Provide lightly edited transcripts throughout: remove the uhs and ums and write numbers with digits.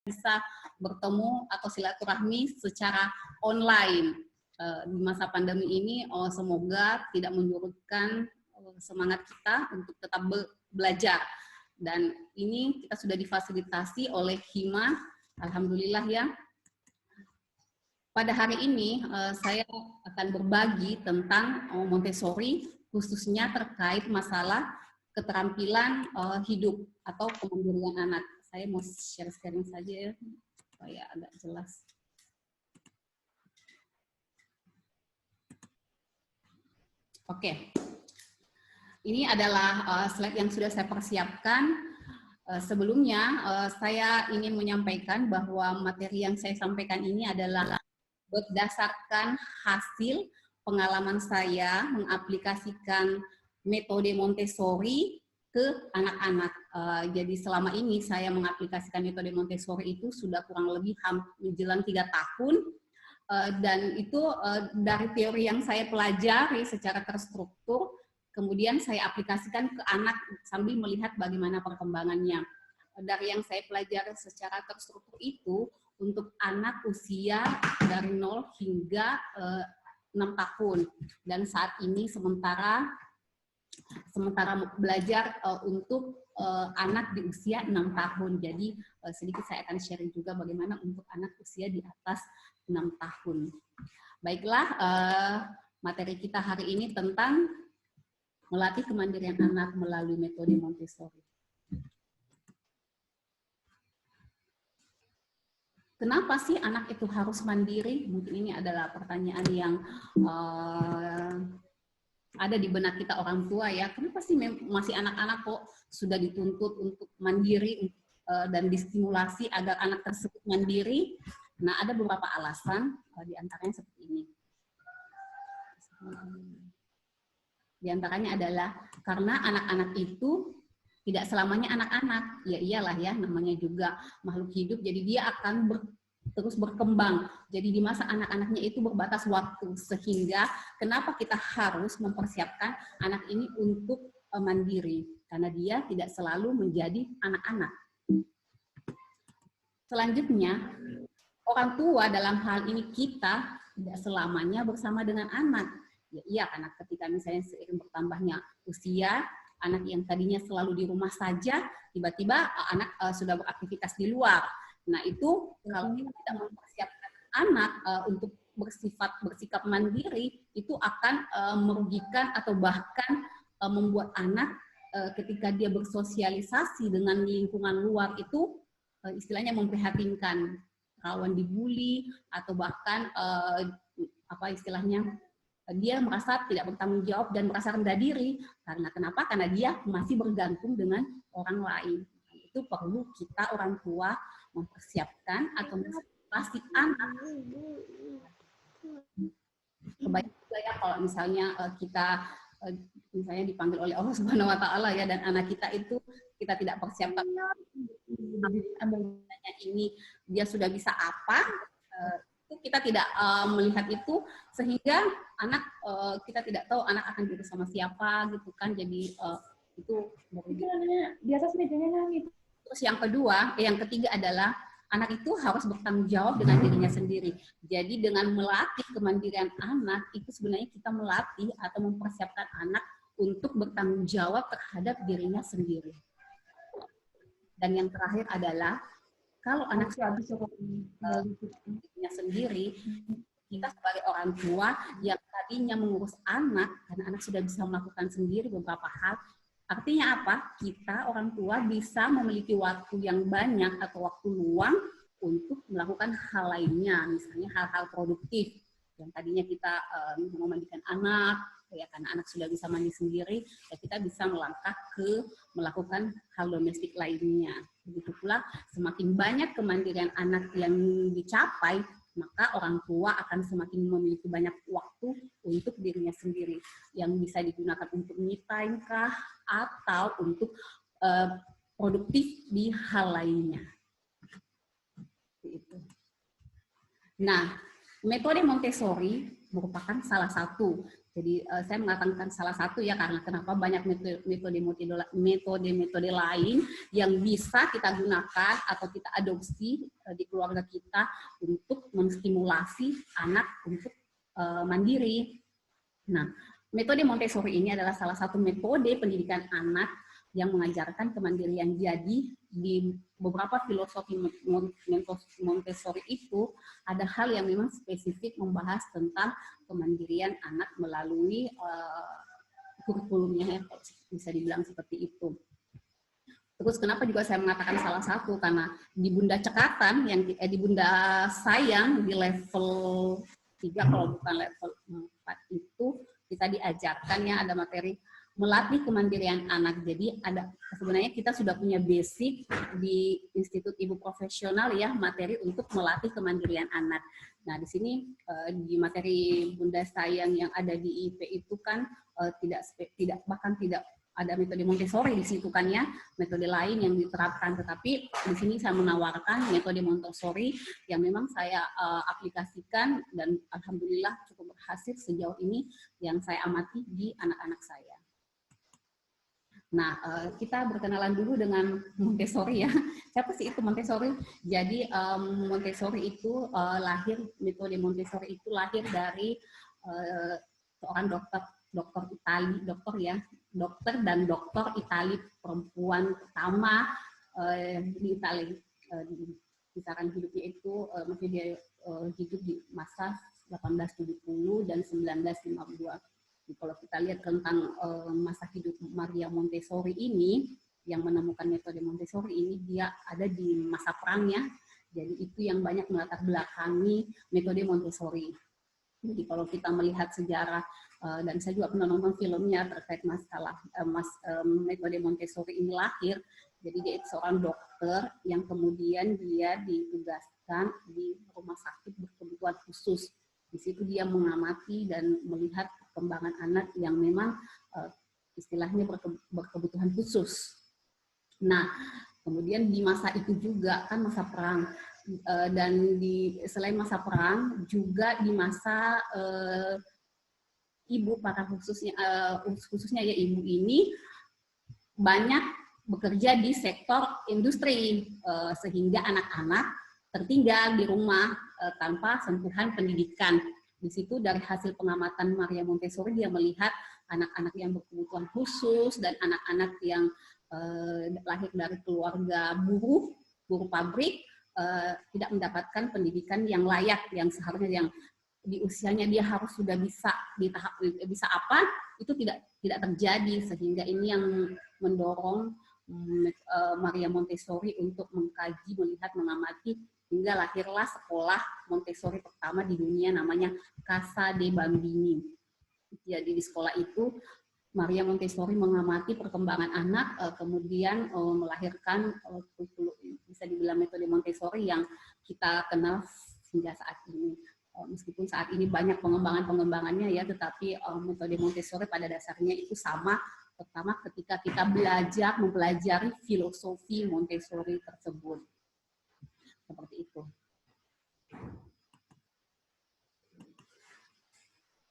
Bisa bertemu atau silaturahmi secara online di masa pandemi ini. Semoga tidak menyurutkan semangat kita untuk tetap belajar. Dan ini kita sudah difasilitasi oleh Hima, alhamdulillah ya. Pada hari ini saya akan berbagi tentang Montessori, khususnya terkait masalah keterampilan hidup atau kemandirian anak. Saya mau share-sharing saja ya, supaya agak jelas. Oke, ini adalah slide yang sudah saya persiapkan. Sebelumnya, saya ingin menyampaikan bahwa materi yang saya sampaikan ini adalah berdasarkan hasil pengalaman saya mengaplikasikan metode Montessori ke anak-anak. Jadi selama ini saya mengaplikasikan metode Montessori itu sudah kurang lebih menjelang 3 tahun. Dan itu dari teori yang saya pelajari secara terstruktur, kemudian saya aplikasikan ke anak sambil melihat bagaimana perkembangannya. Dari yang saya pelajari secara terstruktur itu, untuk anak usia dari 0 hingga 6 tahun. Dan saat ini sementara belajar untuk anak di usia 6 tahun. Jadi sedikit saya akan sharing juga bagaimana untuk anak usia di atas 6 tahun. Baiklah, materi kita hari ini tentang melatih kemandirian anak melalui metode Montessori. Kenapa sih anak itu harus mandiri? Mungkin ini adalah pertanyaan yang ada di benak kita orang tua ya. Kenapa sih masih anak-anak kok sudah dituntut untuk mandiri dan distimulasi agar anak tersebut mandiri? Nah, ada beberapa alasan, di antaranya seperti ini. Di antaranya adalah karena anak-anak itu tidak selamanya anak-anak. Ya iyalah ya, namanya juga makhluk hidup, jadi dia akan terus berkembang. Jadi di masa anak-anaknya itu berbatas waktu, sehingga kenapa kita harus mempersiapkan anak ini untuk mandiri, karena dia tidak selalu menjadi anak-anak. Selanjutnya, orang tua dalam hal ini kita tidak selamanya bersama dengan anak. Ya iya, karena ketika misalnya seiring bertambahnya usia, anak yang tadinya selalu di rumah saja, tiba-tiba anak sudah beraktivitas di luar. Nah itu kalau kita tidak mempersiapkan anak untuk bersikap mandiri, itu akan merugikan atau bahkan membuat anak ketika dia bersosialisasi dengan lingkungan luar itu istilahnya memprihatinkan, rawan dibully atau bahkan apa istilahnya, dia merasa tidak bertanggung jawab dan merasa rendah diri. Karena kenapa? Karena dia masih bergantung dengan orang lain. Itu perlu kita orang tua mempersiapkan atau mengantisipasi anak. Kebanyakan juga ya kalau misalnya kita misalnya dipanggil oleh Allah Subhanahu Wa Taala ya, dan anak kita itu kita tidak persiapkan ini dia sudah bisa apa, kita tidak melihat itu, sehingga anak kita tidak tahu anak akan duduk sama siapa gitu kan. Jadi itu di atas mejanya nangis. Terus yang ketiga adalah anak itu harus bertanggung jawab dengan dirinya sendiri. Jadi dengan melatih kemandirian anak itu sebenarnya kita melatih atau mempersiapkan anak untuk bertanggung jawab terhadap dirinya sendiri. Dan yang terakhir adalah kalau anak dirinya sendiri, kita sebagai orang tua yang tadinya mengurus anak, karena anak sudah bisa melakukan sendiri beberapa hal, Artinya apa? Kita orang tua bisa memiliki waktu yang banyak atau waktu luang untuk melakukan hal lainnya, misalnya hal-hal produktif yang tadinya kita memandikan anak, ya karena anak sudah bisa mandi sendiri, ya kita bisa melangkah ke melakukan hal domestik lainnya. Begitu pula semakin banyak kemandirian anak yang dicapai, maka orang tua akan semakin memiliki banyak waktu untuk dirinya sendiri yang bisa digunakan untuk me time kah atau untuk produktif di hal lainnya. Nah, metode Montessori merupakan salah satu. Jadi saya mengatakan salah satu ya karena kenapa banyak metode lain yang bisa kita gunakan atau kita adopsi di keluarga kita untuk menstimulasi anak untuk mandiri. Nah, metode Montessori ini adalah salah satu metode pendidikan anak yang mengajarkan kemandirian. Jadi di beberapa filosofi Montessori itu ada hal yang memang spesifik membahas tentang kemandirian anak melalui kurikulumnya, ya, bisa dibilang seperti itu. Terus kenapa juga saya mengatakan salah satu, karena di Bunda Cekatan, yang di Bunda Sayang di level 3 kalau bukan level 4 itu kita diajarkan ya ada materi melatih kemandirian anak. Jadi ada sebenarnya kita sudah punya basic di Institut Ibu Profesional ya materi untuk melatih kemandirian anak. Nah di sini di materi Bunda Sayang yang ada di IP itu kan bahkan tidak ada metode Montessori di situ kan ya, metode lain yang diterapkan. Tetapi di sini saya menawarkan metode Montessori yang memang saya aplikasikan dan alhamdulillah cukup berhasil sejauh ini yang saya amati di anak-anak saya. Nah, kita berkenalan dulu dengan Montessori ya. Siapa sih itu Montessori? Jadi Montessori itu metode Montessori itu lahir dari seorang dokter dan dokter Itali perempuan pertama di Itali. Kisaran hidupnya itu masih dia hidup di masa 1870 dan 1952. Kalau kita lihat tentang masa hidup Maria Montessori ini, yang menemukan metode Montessori ini, dia ada di masa perangnya. Jadi itu yang banyak melatar belakangi metode Montessori. Jadi kalau kita melihat sejarah, dan saya juga pernah nonton filmnya terkait masalah metode Montessori ini lahir. Jadi dia itu seorang dokter yang kemudian dia ditugaskan di rumah sakit berkebutuhan khusus. Di situ dia mengamati dan melihat perkembangan anak yang memang istilahnya berkebutuhan khusus. Nah, kemudian di masa itu juga kan masa perang, dan selain masa perang juga di masa ibu para khususnya ya ibu ini banyak bekerja di sektor industri sehingga anak-anak tertinggal di rumah tanpa sentuhan pendidikan. Di situ dari hasil pengamatan Maria Montessori dia melihat anak-anak yang berkebutuhan khusus dan anak-anak yang lahir dari keluarga buruh pabrik tidak mendapatkan pendidikan yang layak, yang seharusnya yang di usianya dia harus sudah bisa di tahap bisa apa itu tidak terjadi, sehingga ini yang mendorong Maria Montessori untuk mengkaji, melihat, mengamati hingga lahirlah sekolah Montessori pertama di dunia namanya Casa dei Bambini. Jadi di sekolah itu Maria Montessori mengamati perkembangan anak, kemudian melahirkan bisa dibilang metode Montessori yang kita kenal hingga saat ini. Meskipun saat ini banyak pengembangannya ya, tetapi metode Montessori pada dasarnya itu sama, pertama ketika kita mempelajari filosofi Montessori tersebut. Seperti itu.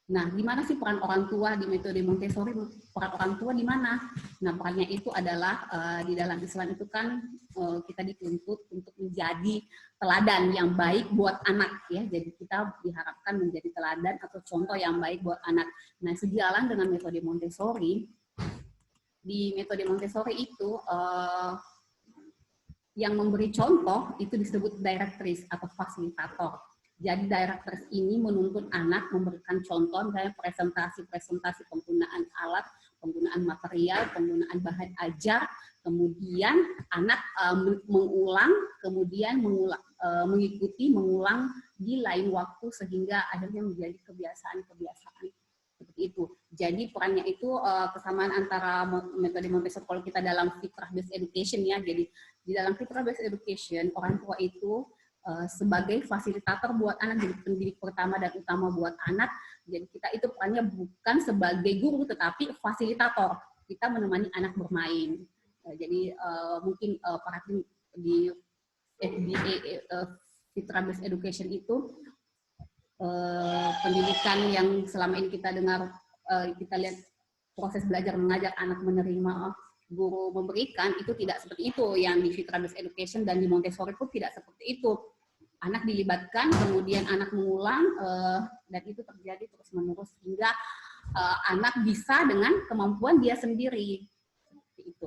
Nah, di mana sih peran orang tua di metode Montessori? Peran orang tua di mana? Nah, perannya itu adalah di dalam Islam itu kan kita dituntut untuk menjadi teladan yang baik buat anak ya. Jadi kita diharapkan menjadi teladan atau contoh yang baik buat anak. Nah, sejalan dengan metode Montessori, di metode Montessori itu yang memberi contoh itu disebut directrice atau fasilitator. Jadi directrice ini menuntut anak memberikan contoh, misalnya presentasi penggunaan alat penggunaan material, penggunaan bahan ajar, kemudian anak mengulang, kemudian mengikuti, mengulang di lain waktu sehingga akhirnya menjadi kebiasaan-kebiasaan seperti itu. Jadi perannya itu kesamaan antara metode Montessori kalau kita dalam fitrah based education ya. Jadi di dalam fitrah based education orang tua itu sebagai fasilitator buat anak, jadi pendidik pertama dan utama buat anak. Jadi kita itu perannya bukan sebagai guru tetapi fasilitator. Kita menemani anak bermain. Jadi mungkin paradigma di fitrah based education itu pendidikan yang selama ini kita dengar, kita lihat proses belajar mengajar anak menerima, guru memberikan, itu tidak seperti itu. Yang di fitrah based education dan di Montessori pun tidak seperti itu. Anak dilibatkan, kemudian anak mengulang, dan itu terjadi terus menerus hingga anak bisa dengan kemampuan dia sendiri. Seperti itu.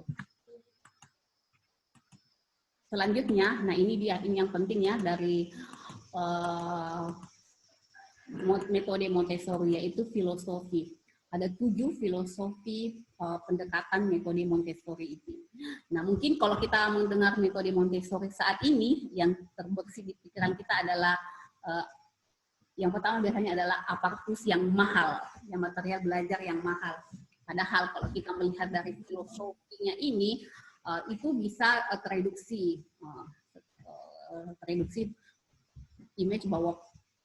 Selanjutnya, nah ini yang penting ya dari metode Montessori, yaitu filosofi. Ada 7 filosofi pendekatan metode Montessori itu. Nah mungkin kalau kita mendengar metode Montessori saat ini, yang terbersih di pikiran kita adalah yang pertama biasanya adalah aparatus yang mahal, yang material belajar yang mahal. Padahal kalau kita melihat dari filosofinya ini, itu bisa tereduksi image bahwa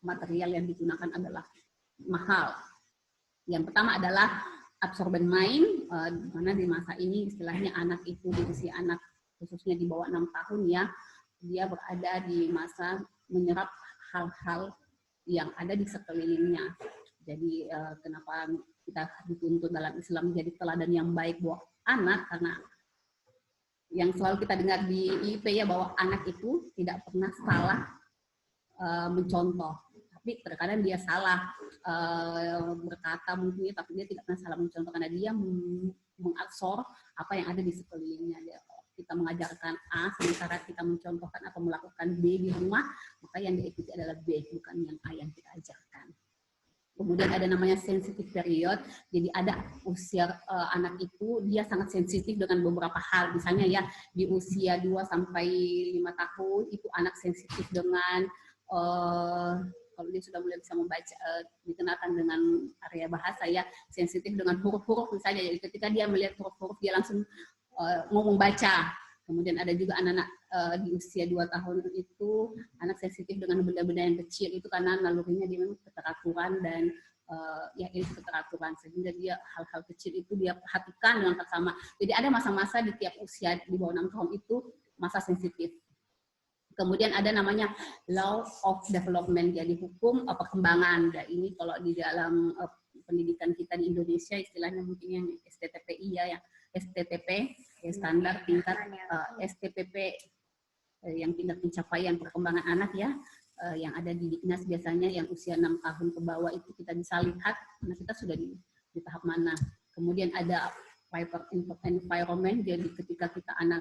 material yang digunakan adalah mahal. Yang pertama adalah absorbent mind, di mana di masa ini istilahnya anak itu di usia anak khususnya di bawah 6 tahun ya, dia berada di masa menyerap hal-hal yang ada di sekelilingnya. Jadi kenapa kita dituntut dalam Islam menjadi teladan yang baik buat anak, karena yang selalu kita dengar di IP ya, bahwa anak itu tidak pernah salah mencontoh, tapi terkadang dia salah berkata mungkin, tapi dia tidak pernah salah mencontoh karena dia mengabsorb apa yang ada di sekelilingnya. Kita mengajarkan A, sementara kita mencontohkan atau melakukan B di rumah, maka yang diikuti adalah B, bukan yang A yang kita ajarkan. Kemudian ada namanya sensitive period, jadi ada usia anak itu dia sangat sensitif dengan beberapa hal. Misalnya ya di usia 2 sampai 5 tahun itu anak sensitif dengan kalau dia sudah mulai bisa membaca, dikenalkan dengan area bahasa ya, sensitif dengan huruf-huruf misalnya. Jadi ketika dia melihat huruf-huruf dia langsung mau membaca. Kemudian ada juga anak-anak di usia 2 tahun itu anak sensitif dengan benda-benda yang kecil, itu karena nalurinya dia memang keteraturan dan ya itu keteraturan, sehingga dia hal-hal kecil itu dia perhatikan dengan seksama. Jadi ada masa-masa di tiap usia di bawah 6 tahun itu masa sensitif. Kemudian ada namanya law of development, jadi hukum perkembangan. Dan ini kalau di dalam pendidikan kita di Indonesia istilahnya mungkin yang STTPI ya, yang STTP, standar tingkat STPP, yang tingkat pencapaian perkembangan anak ya, yang ada di Diknas biasanya yang usia 6 tahun ke bawah itu kita bisa lihat anak kita sudah di tahap mana. Kemudian ada environment, jadi ketika kita anak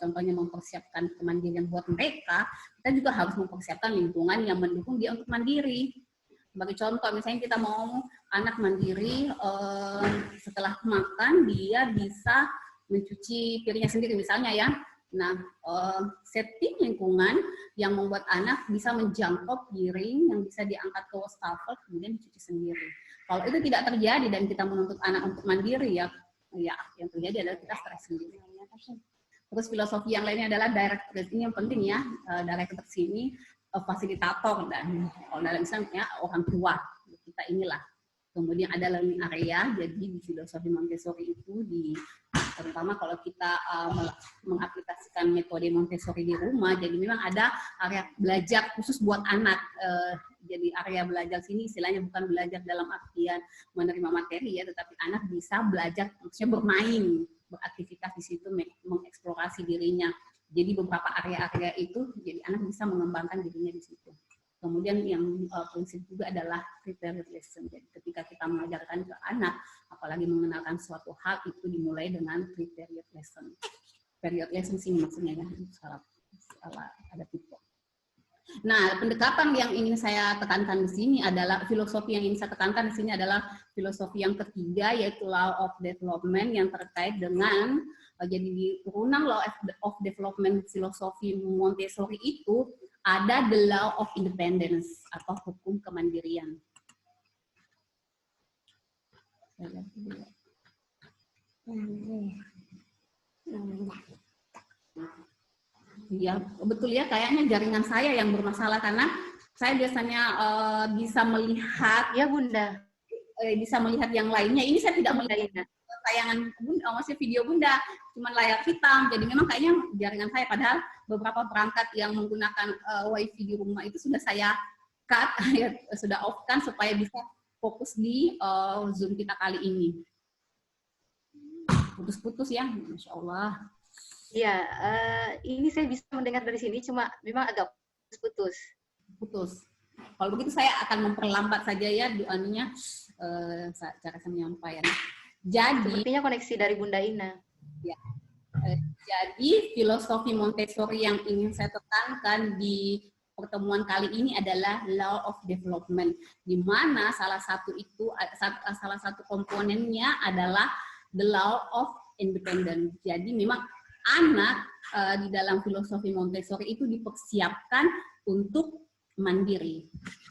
contohnya mempersiapkan kemandirian buat mereka, kita juga harus mempersiapkan lingkungan yang mendukung dia untuk mandiri. Sebagai contoh, misalnya kita mau anak mandiri, setelah makan dia bisa mencuci piringnya sendiri misalnya ya. Nah, setting lingkungan yang membuat anak bisa menjangkau piring yang bisa diangkat ke wastafel kemudian dicuci sendiri. Kalau itu tidak terjadi dan kita menuntut anak untuk mandiri ya yang terjadi adalah kita stres sendiri. Terus filosofi yang lainnya adalah director. Ini yang penting ya, director sini fasilitator, dan kalau dalam Islam ya orang tua kita inilah. Kemudian ada learning area, jadi di filosofi Montessori itu terutama kalau kita mengaplikasikan metode Montessori di rumah, jadi memang ada area belajar khusus buat anak. Jadi area belajar sini istilahnya bukan belajar dalam artian menerima materi ya, tetapi anak bisa belajar, maksudnya bermain, beraktivitas di situ, mengeksplorasi dirinya. Jadi beberapa area-area itu, jadi anak bisa mengembangkan dirinya di situ. Kemudian yang prinsip juga adalah prepared lesson. Jadi ketika kita mengajarkan ke anak, apalagi mengenalkan suatu hal, itu dimulai dengan prepared lesson. Period lesson sih maksudnya ya, salah ada tipe. Nah, pendekatan yang ingin saya tekankan di sini adalah filosofi yang ingin saya tekankan di sini adalah filosofi yang ketiga, yaitu law of development yang terkait dengan jadi di turunan law of development filosofi Montessori itu ada the law of independence atau hukum kemandirian. Ya, betul ya, kayaknya jaringan saya yang bermasalah karena saya biasanya bisa melihat ya Bunda, bisa melihat yang lainnya. Ini saya tidak Bunda melihat Ina. tayangan Bunda, maksudnya video Bunda, cuma layar hitam. Jadi memang kayaknya jaringan saya, padahal beberapa perangkat yang menggunakan wifi di rumah itu sudah saya cut, ya, sudah off-kan supaya bisa fokus di Zoom kita kali ini. Putus-putus ya, Masya Allah. Ya, ini saya bisa mendengar dari sini, cuma memang agak putus-putus. Putus. Kalau begitu saya akan memperlambat saja ya anunya, cara saya menyampaikan. Jadi, sepertinya koneksi dari Bunda Ina. Ya, jadi filosofi Montessori yang ingin saya tekankan di pertemuan kali ini adalah law of development, di mana salah satu komponennya adalah the law of independence. Jadi memang anak di dalam filosofi Montessori itu dipersiapkan untuk mandiri.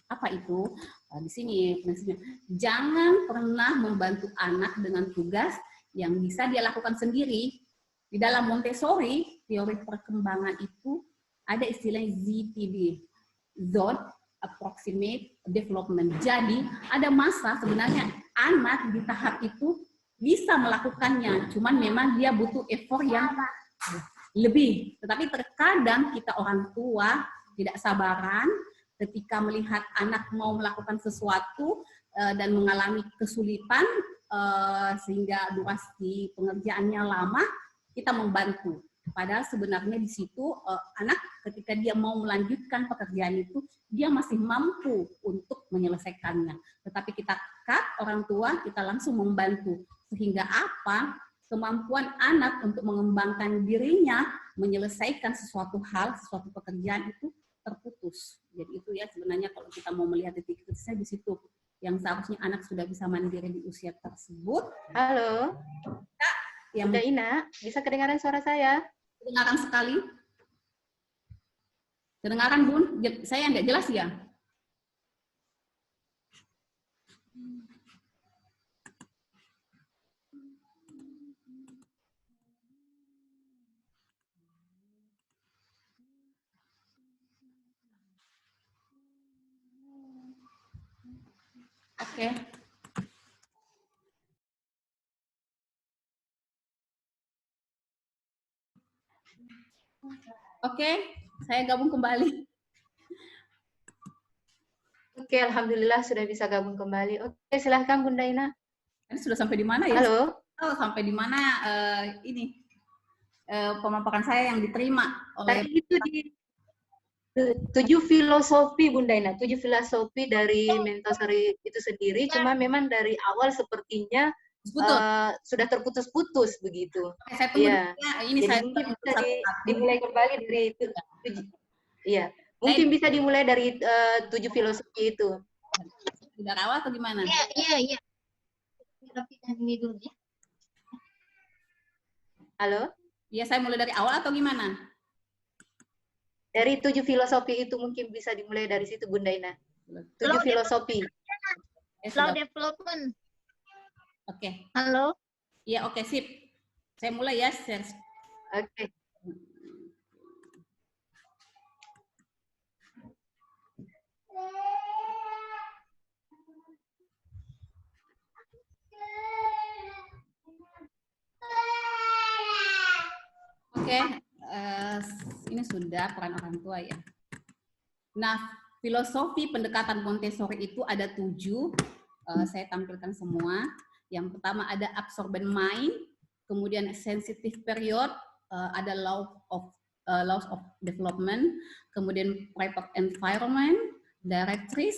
Apa itu? Di sini prinsipnya, jangan pernah membantu anak dengan tugas yang bisa dia lakukan sendiri. Di dalam Montessori, teori perkembangan itu ada istilah ZTD, Zone Approximate Development. Jadi ada masa sebenarnya anak di tahap itu bisa melakukannya, cuman memang dia butuh effort yang lebih. Tetapi terkadang kita orang tua tidak sabaran ketika melihat anak mau melakukan sesuatu dan mengalami kesulitan sehingga durasi pengerjaannya lama, kita membantu. Padahal sebenarnya di situ anak ketika dia mau melanjutkan pekerjaan itu, dia masih mampu untuk menyelesaikannya. Tetapi kita cut orang tua, kita langsung membantu. Sehingga apa? Kemampuan anak untuk mengembangkan dirinya, menyelesaikan sesuatu hal, sesuatu pekerjaan itu terputus. Jadi itu ya sebenarnya kalau kita mau melihat titik kritisnya di situ. Yang seharusnya anak sudah bisa mandiri di usia tersebut. Halo, Bunda Ina, bisa kedengaran suara saya? Kedengaran sekali. Kedengaran Bun, saya nggak jelas ya? Oke. Oke, saya gabung kembali. Oke, alhamdulillah sudah bisa gabung kembali. Oke, silahkan Bunda Ina. Ini sudah sampai di mana ya? Halo. Oh, sampai di mana ini pemaparan saya yang diterima oleh Tadi itu di 7 filosofi Bunda Ina, 7 filosofi dari Montessori itu sendiri, cuma memang dari awal sepertinya sudah terputus-putus begitu. Oke, saya tunggu ya. Ini jadi saya mungkin bisa dimulai kembali dari itu. Iya, mungkin bisa dimulai dari 7 filosofi itu. Dari awal atau gimana? Iya. Rapikan ini dulu ya. Halo? Iya, saya mulai dari awal atau gimana? Dari 7 filosofi itu mungkin bisa dimulai dari situ Bunda Ina. 7 filosofi. Law development. Oke. Halo? Iya, oke, sip. Saya mulai ya. Oke. Oke, ini sudah peran orang tua ya. Nah, filosofi pendekatan Montessori itu ada 7. Saya tampilkan semua. Yang pertama ada absorbent mind, kemudian sensitive period, ada laws of development, kemudian private environment, directress,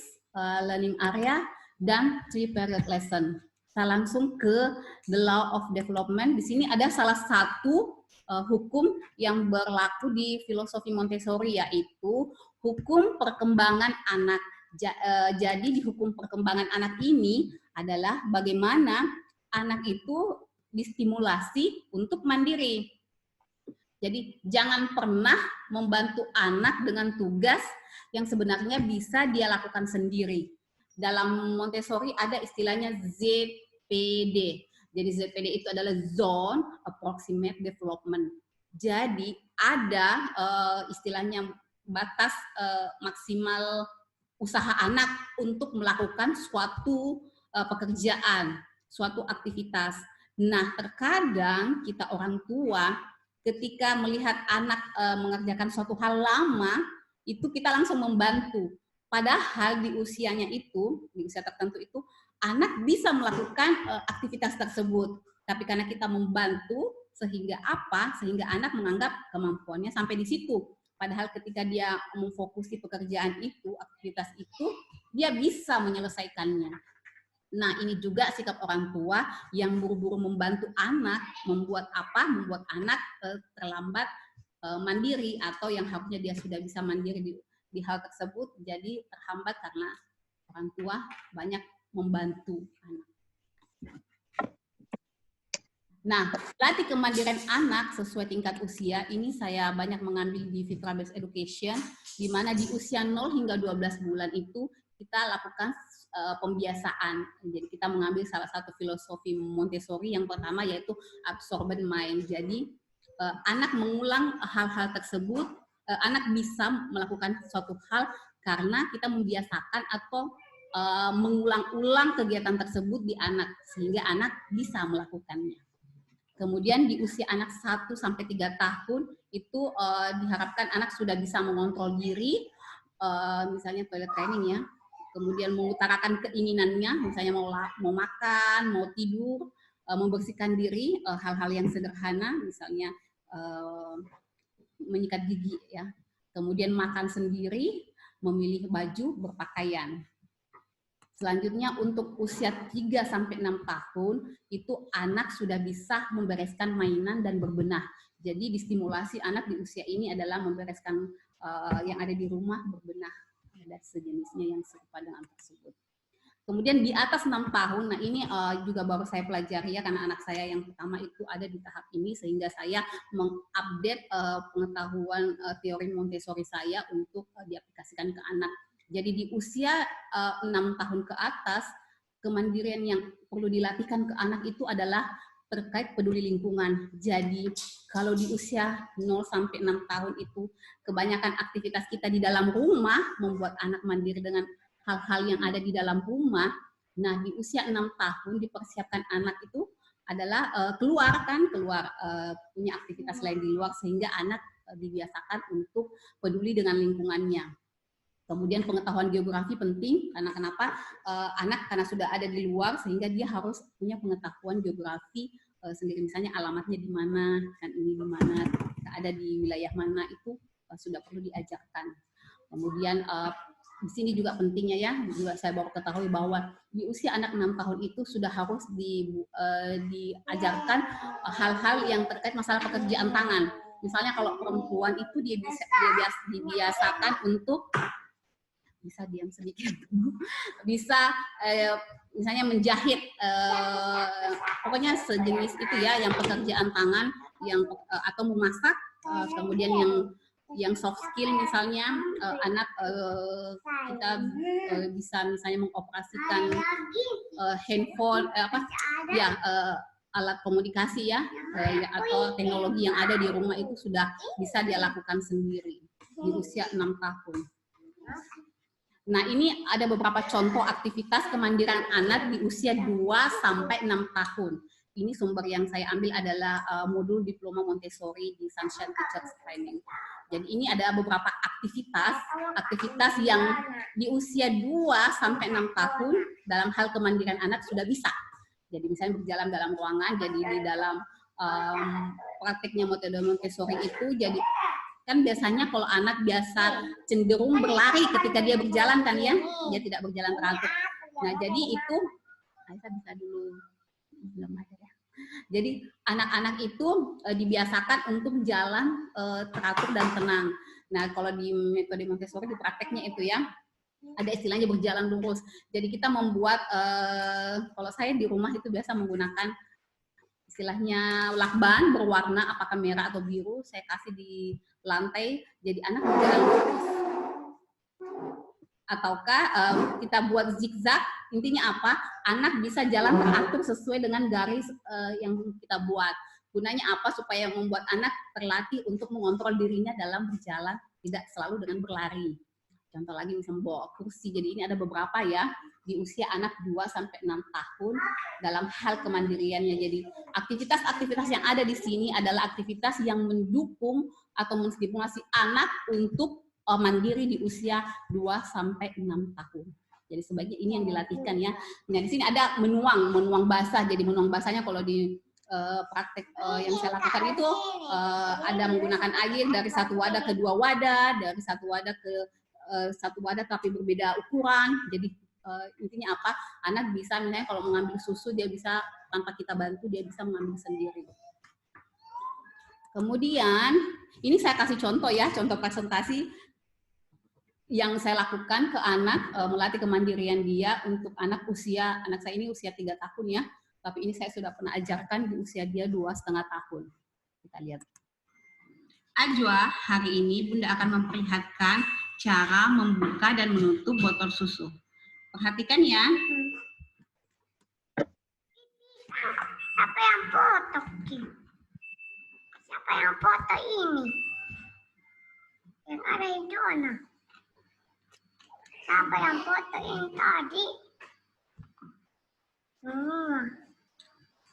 learning area, dan 3 period lesson. Kita langsung ke the law of development. Di sini ada salah satu hukum yang berlaku di filosofi Montessori, yaitu hukum perkembangan anak. Jadi di hukum perkembangan anak ini adalah bagaimana anak itu distimulasi untuk mandiri. Jadi jangan pernah membantu anak dengan tugas yang sebenarnya bisa dia lakukan sendiri. Dalam Montessori ada istilahnya ZPD. Jadi ZPD itu adalah Zone Approximate Development. Jadi ada istilahnya batas maksimal usaha anak untuk melakukan suatu pekerjaan, suatu aktivitas. Nah, terkadang kita orang tua ketika melihat anak mengerjakan suatu hal lama, itu kita langsung membantu. Padahal di usianya itu, di usia tertentu itu, anak bisa melakukan aktivitas tersebut. Tapi karena kita membantu, sehingga apa? Sehingga anak menganggap kemampuannya sampai di situ. Padahal ketika dia memfokusi pekerjaan itu, aktivitas itu, dia bisa menyelesaikannya. Nah, ini juga sikap orang tua yang buru-buru membantu anak, membuat apa? Membuat anak terlambat mandiri, atau yang harusnya dia sudah bisa mandiri di hal tersebut, jadi terhambat karena orang tua banyak membantu anak. Nah, latih kemandirian anak sesuai tingkat usia, ini saya banyak mengambil di Fitra Based Education, di mana di usia 0 hingga 12 bulan itu kita lakukan pembiasaan. Jadi kita mengambil salah satu filosofi Montessori yang pertama, yaitu absorbent mind. Jadi anak mengulang hal-hal tersebut, anak bisa melakukan suatu hal karena kita membiasakan atau mengulang-ulang kegiatan tersebut di anak, sehingga anak bisa melakukannya. Kemudian di usia anak 1 sampai 3 tahun itu diharapkan anak sudah bisa mengontrol diri, misalnya toilet training ya. Kemudian mengutarakan keinginannya, misalnya mau makan, mau tidur, membersihkan diri, hal-hal yang sederhana, misalnya menyikat gigi ya. Kemudian makan sendiri, memilih baju, berpakaian. Selanjutnya untuk usia 3 sampai 6 tahun itu anak sudah bisa membereskan mainan dan berbenah. Jadi distimulasi anak di usia ini adalah membereskan yang ada di rumah, berbenah dan sejenisnya yang serupa dengan tersebut. Kemudian di atas 6 tahun, nah ini juga baru saya pelajari ya, karena anak saya yang pertama itu ada di tahap ini, sehingga saya mengupdate pengetahuan teori Montessori saya untuk diaplikasikan ke anak. Jadi di usia 6 tahun ke atas, kemandirian yang perlu dilatihkan ke anak itu adalah terkait peduli lingkungan. Jadi kalau di usia 0 sampai 6 tahun itu kebanyakan aktivitas kita di dalam rumah membuat anak mandiri dengan hal-hal yang ada di dalam rumah. Nah, di usia 6 tahun dipersiapkan anak itu adalah keluar punya aktivitas lain di luar, sehingga anak dibiasakan untuk peduli dengan lingkungannya. Kemudian pengetahuan geografi penting, karena kenapa? Anak karena sudah ada di luar, sehingga dia harus punya pengetahuan geografi sendiri, misalnya alamatnya di mana, dan ini di mana, ada di wilayah mana, itu sudah perlu diajarkan. Kemudian di sini juga pentingnya ya, juga saya baru ketahui bahwa di usia anak 6 tahun itu sudah harus diajarkan hal-hal yang terkait masalah pekerjaan tangan. Misalnya kalau perempuan itu dia dibiasakan untuk bisa diam sedikit, bisa misalnya menjahit, pokoknya sejenis itu ya, yang pekerjaan tangan, yang atau memasak, kemudian yang soft skill misalnya anak kita bisa misalnya mengoperasikan handphone alat komunikasi ya, atau teknologi yang ada di rumah itu sudah bisa dia lakukan sendiri di usia 6 tahun. Nah, ini ada beberapa contoh aktivitas kemandirian anak di usia 2 sampai 6 tahun. Ini sumber yang saya ambil adalah modul diploma Montessori di Sunshine Teachers Training. Jadi ini ada beberapa aktivitas yang di usia 2 sampai 6 tahun dalam hal kemandirian anak sudah bisa. Jadi misalnya berjalan dalam ruangan, jadi di dalam prakteknya metode Montessori itu, jadi kan biasanya kalau anak biasa cenderung berlari ketika dia berjalan kan ya, dia tidak berjalan teratur. Nah, jadi itu Aisyah bisa dulu. Belum ada ya. Jadi anak-anak itu dibiasakan untuk jalan teratur dan tenang. Nah, kalau di metode Montessori di prakteknya itu ya, ada istilahnya berjalan lurus. Jadi kita membuat, kalau saya di rumah itu biasa menggunakan istilahnya lakban berwarna apakah merah atau biru, saya kasih di lantai, jadi anak berjalan lurus. Ataukah kita buat zigzag, intinya apa? Anak bisa jalan teratur sesuai dengan garis yang kita buat. Gunanya apa? Supaya membuat anak terlatih untuk mengontrol dirinya dalam berjalan, tidak selalu dengan berlari. Contoh lagi misalnya bawa kursi. Jadi ini ada beberapa ya di usia anak 2-6 tahun dalam hal kemandiriannya. Jadi aktivitas-aktivitas yang ada di sini adalah aktivitas yang mendukung atau menstimulasi anak untuk mandiri di usia 2-6 tahun. Jadi sebaiknya ini yang dilatihkan ya. Nah di sini ada menuang basah. Jadi menuang basahnya kalau di praktek yang saya lakukan itu ada menggunakan air dari satu wadah ke 2 wadah, dari satu wadah ke satu wadah tapi berbeda ukuran. Jadi intinya apa? Anak bisa misalnya kalau mengambil susu dia bisa tanpa kita bantu dia bisa mengambil sendiri. Kemudian ini saya kasih contoh ya, contoh presentasi yang saya lakukan ke anak, melatih kemandirian dia untuk anak saya ini usia 3 tahun ya, tapi ini saya sudah pernah ajarkan di usia dia 2,5 tahun. Kita lihat. Ajwa, hari ini Bunda akan memperlihatkan cara membuka dan menutup botol susu. Perhatikan ya. Siapa yang foto? Siapa yang foto ini? Yang ada di sana. Siapa yang foto ini tadi?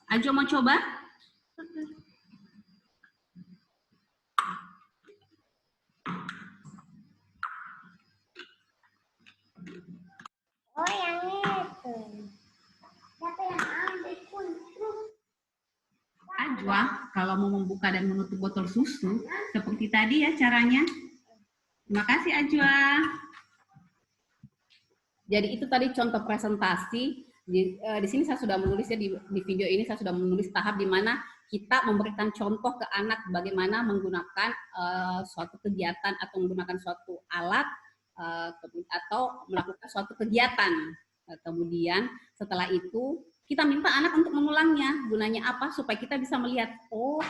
Ajwa mau coba? Oh yang itu. Siapa yang ambil kunci? Ajwa, kalau mau membuka dan menutup botol susu, seperti tadi ya caranya. Terima kasih Ajwa. Jadi itu tadi contoh presentasi. Di sini saya sudah menulis ya, di video ini saya sudah menulis tahap di mana kita memberikan contoh ke anak bagaimana menggunakan suatu kegiatan atau menggunakan suatu alat atau melakukan suatu kegiatan. Kemudian setelah itu kita minta anak untuk mengulangnya. Gunanya apa? Supaya kita bisa melihat, oh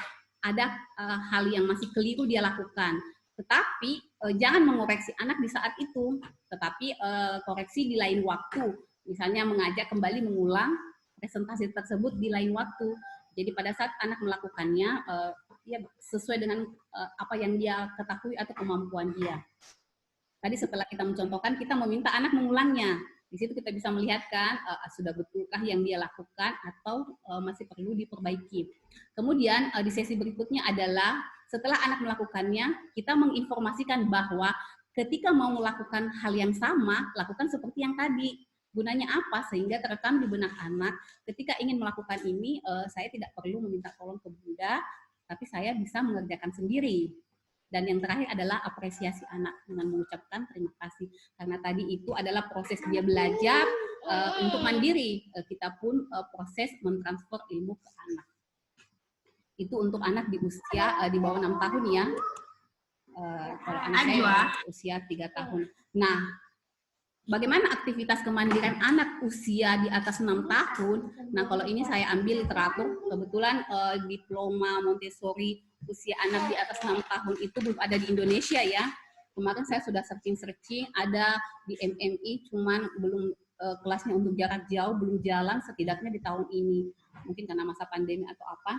ada hal yang masih keliru dia lakukan. Tetapi jangan mengoreksi anak di saat itu, tetapi koreksi di lain waktu. Misalnya mengajak kembali mengulang presentasi tersebut di lain waktu. Jadi pada saat anak melakukannya, ya sesuai dengan apa yang dia ketahui atau kemampuan dia. Tadi setelah kita mencontohkan, kita meminta anak mengulangnya. Di situ kita bisa melihat kan, sudah betulkah yang dia lakukan atau masih perlu diperbaiki. Kemudian di sesi berikutnya adalah setelah anak melakukannya, kita menginformasikan bahwa ketika mau melakukan hal yang sama, lakukan seperti yang tadi. Gunanya apa? Sehingga terekam di benak anak, ketika ingin melakukan ini, saya tidak perlu meminta tolong ke Bunda, tapi saya bisa mengerjakan sendiri. Dan yang terakhir adalah apresiasi anak dengan mengucapkan terima kasih. Karena tadi itu adalah proses dia belajar untuk mandiri. Kita pun proses mentransfer ilmu ke anak. Itu untuk anak di usia di bawah 6 tahun ya. Kalau anak saya usia 3 tahun. Nah, bagaimana aktivitas kemandirian anak usia di atas 6 tahun? Nah, kalau ini saya ambil literatur, kebetulan diploma Montessori usia anak di atas 6 tahun itu belum ada di Indonesia ya. Kemarin saya sudah searching, ada di MMI, cuman belum kelasnya untuk jarak jauh, belum jalan setidaknya di tahun ini. Mungkin karena masa pandemi atau apa,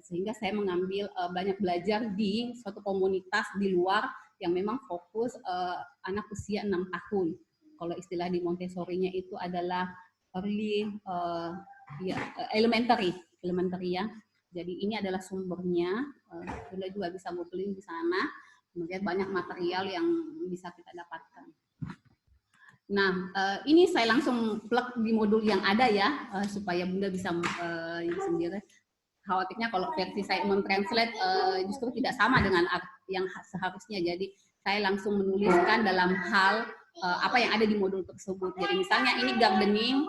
sehingga saya mengambil banyak belajar di suatu komunitas di luar yang memang fokus anak usia 6 tahun. Kalau istilah di Montessori-nya itu adalah early elementary ya. Jadi ini adalah sumbernya, Bunda juga bisa googling di sana, kemudian banyak material yang bisa kita dapatkan. Nah, ini saya langsung plug di modul yang ada ya, supaya Bunda bisa sendiri. Khawatirnya kalau versi saya mentranslate justru tidak sama dengan yang seharusnya. Jadi saya langsung menuliskan dalam hal apa yang ada di modul tersebut. Jadi misalnya ini gardening.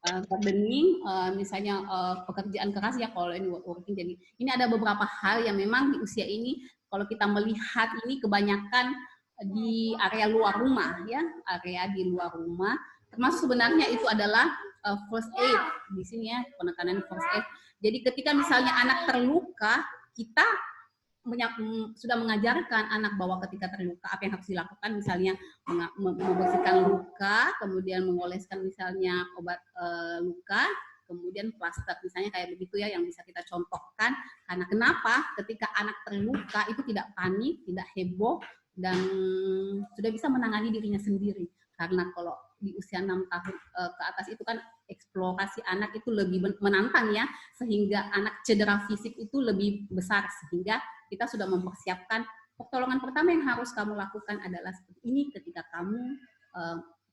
gardening, misalnya pekerjaan keras ya kalau ini working. Jadi ini ada beberapa hal yang memang di usia ini kalau kita melihat ini kebanyakan di area luar rumah ya, area di luar rumah. Termasuk sebenarnya itu adalah first aid di sini ya, penekanan first aid. Jadi ketika misalnya anak terluka, kita sudah mengajarkan anak bahwa ketika terluka apa yang harus dilakukan, misalnya membersihkan luka, kemudian mengoleskan misalnya obat luka, kemudian plaster misalnya kayak begitu ya yang bisa kita contohkan. Karena kenapa? Ketika anak terluka itu tidak panik, tidak heboh, dan sudah bisa menangani dirinya sendiri. Karena kalau di usia 6 tahun ke atas itu kan eksplorasi anak itu lebih menantang ya, sehingga anak cedera fisik itu lebih besar, sehingga kita sudah mempersiapkan pertolongan pertama yang harus kamu lakukan adalah seperti ini ketika kamu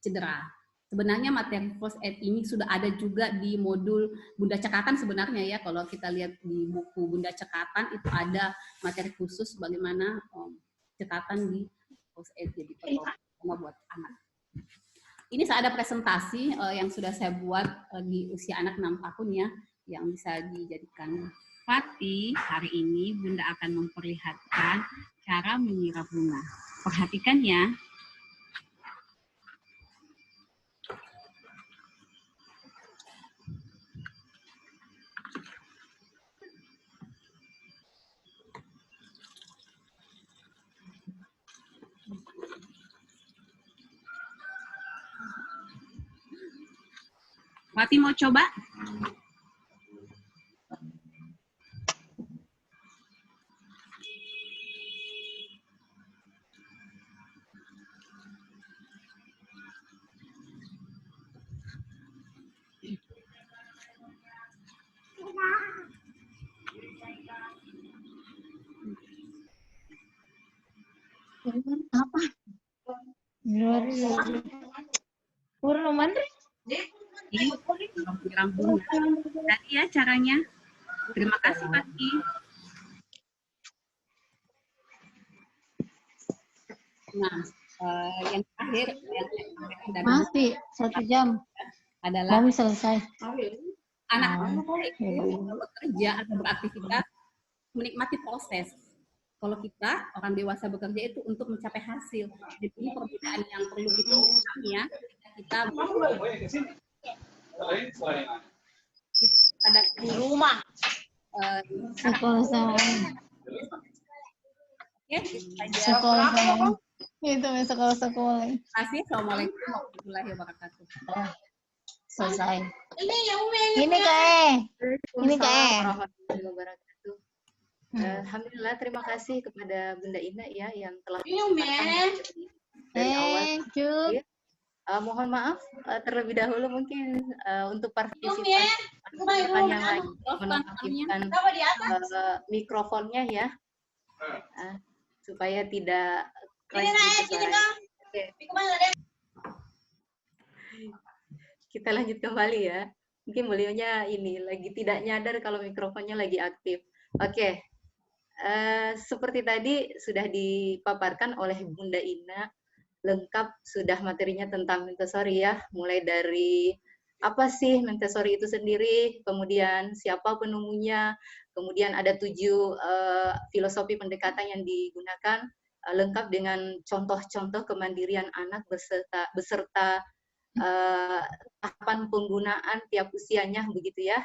cedera. Sebenarnya materi first aid ini sudah ada juga di modul Bunda Cekatan sebenarnya ya, kalau kita lihat di buku Bunda Cekatan itu ada materi khusus bagaimana cekatan di first aid, jadi pertolongan buat anak. Ini saya ada presentasi yang sudah saya buat di usia anak 6 tahun ya, yang bisa dijadikan. Pati, hari ini Bunda akan memperlihatkan cara menyiram bunga. Perhatikan ya. Pati mau coba? Apa? Purno mana? Ini menyiram bunga. Tadi ya caranya. Terima kasih Pati. Nah, yang terakhir Masih 1 jam adalah kami selesai. anak itu bekerja atau beraktivitas menikmati proses. Kalau kita orang dewasa bekerja itu untuk mencapai hasil. Jadi ini perbedaan yang perlu kita pahami ya. Kita ada di rumah. Sekolah sama. Oke, Sekolah sama. Itu sekolah. Terima kasih. Assalamualaikum warahmatullahi wabarakatuh. Selesai. Ini kayak. Ini kayak. Warahmatullahi wabarakatuh. Alhamdulillah, terima kasih kepada Bunda Ina ya yang telah dari awal. Thank you. Mohon maaf terlebih dahulu mungkin untuk partisipan yang lain menonaktifkan mikrofonnya ya, supaya tidak kita lanjut kembali ya. Mungkin beliaunya ini lagi tidak nyadar kalau mikrofonnya lagi aktif. Oke. Seperti tadi sudah dipaparkan oleh Bunda Ina, lengkap sudah materinya tentang Montessori ya, mulai dari apa sih Montessori itu sendiri, kemudian siapa penemunya, kemudian ada 7 filosofi pendekatan yang digunakan, lengkap dengan contoh-contoh kemandirian anak beserta tahapan penggunaan tiap usianya begitu ya.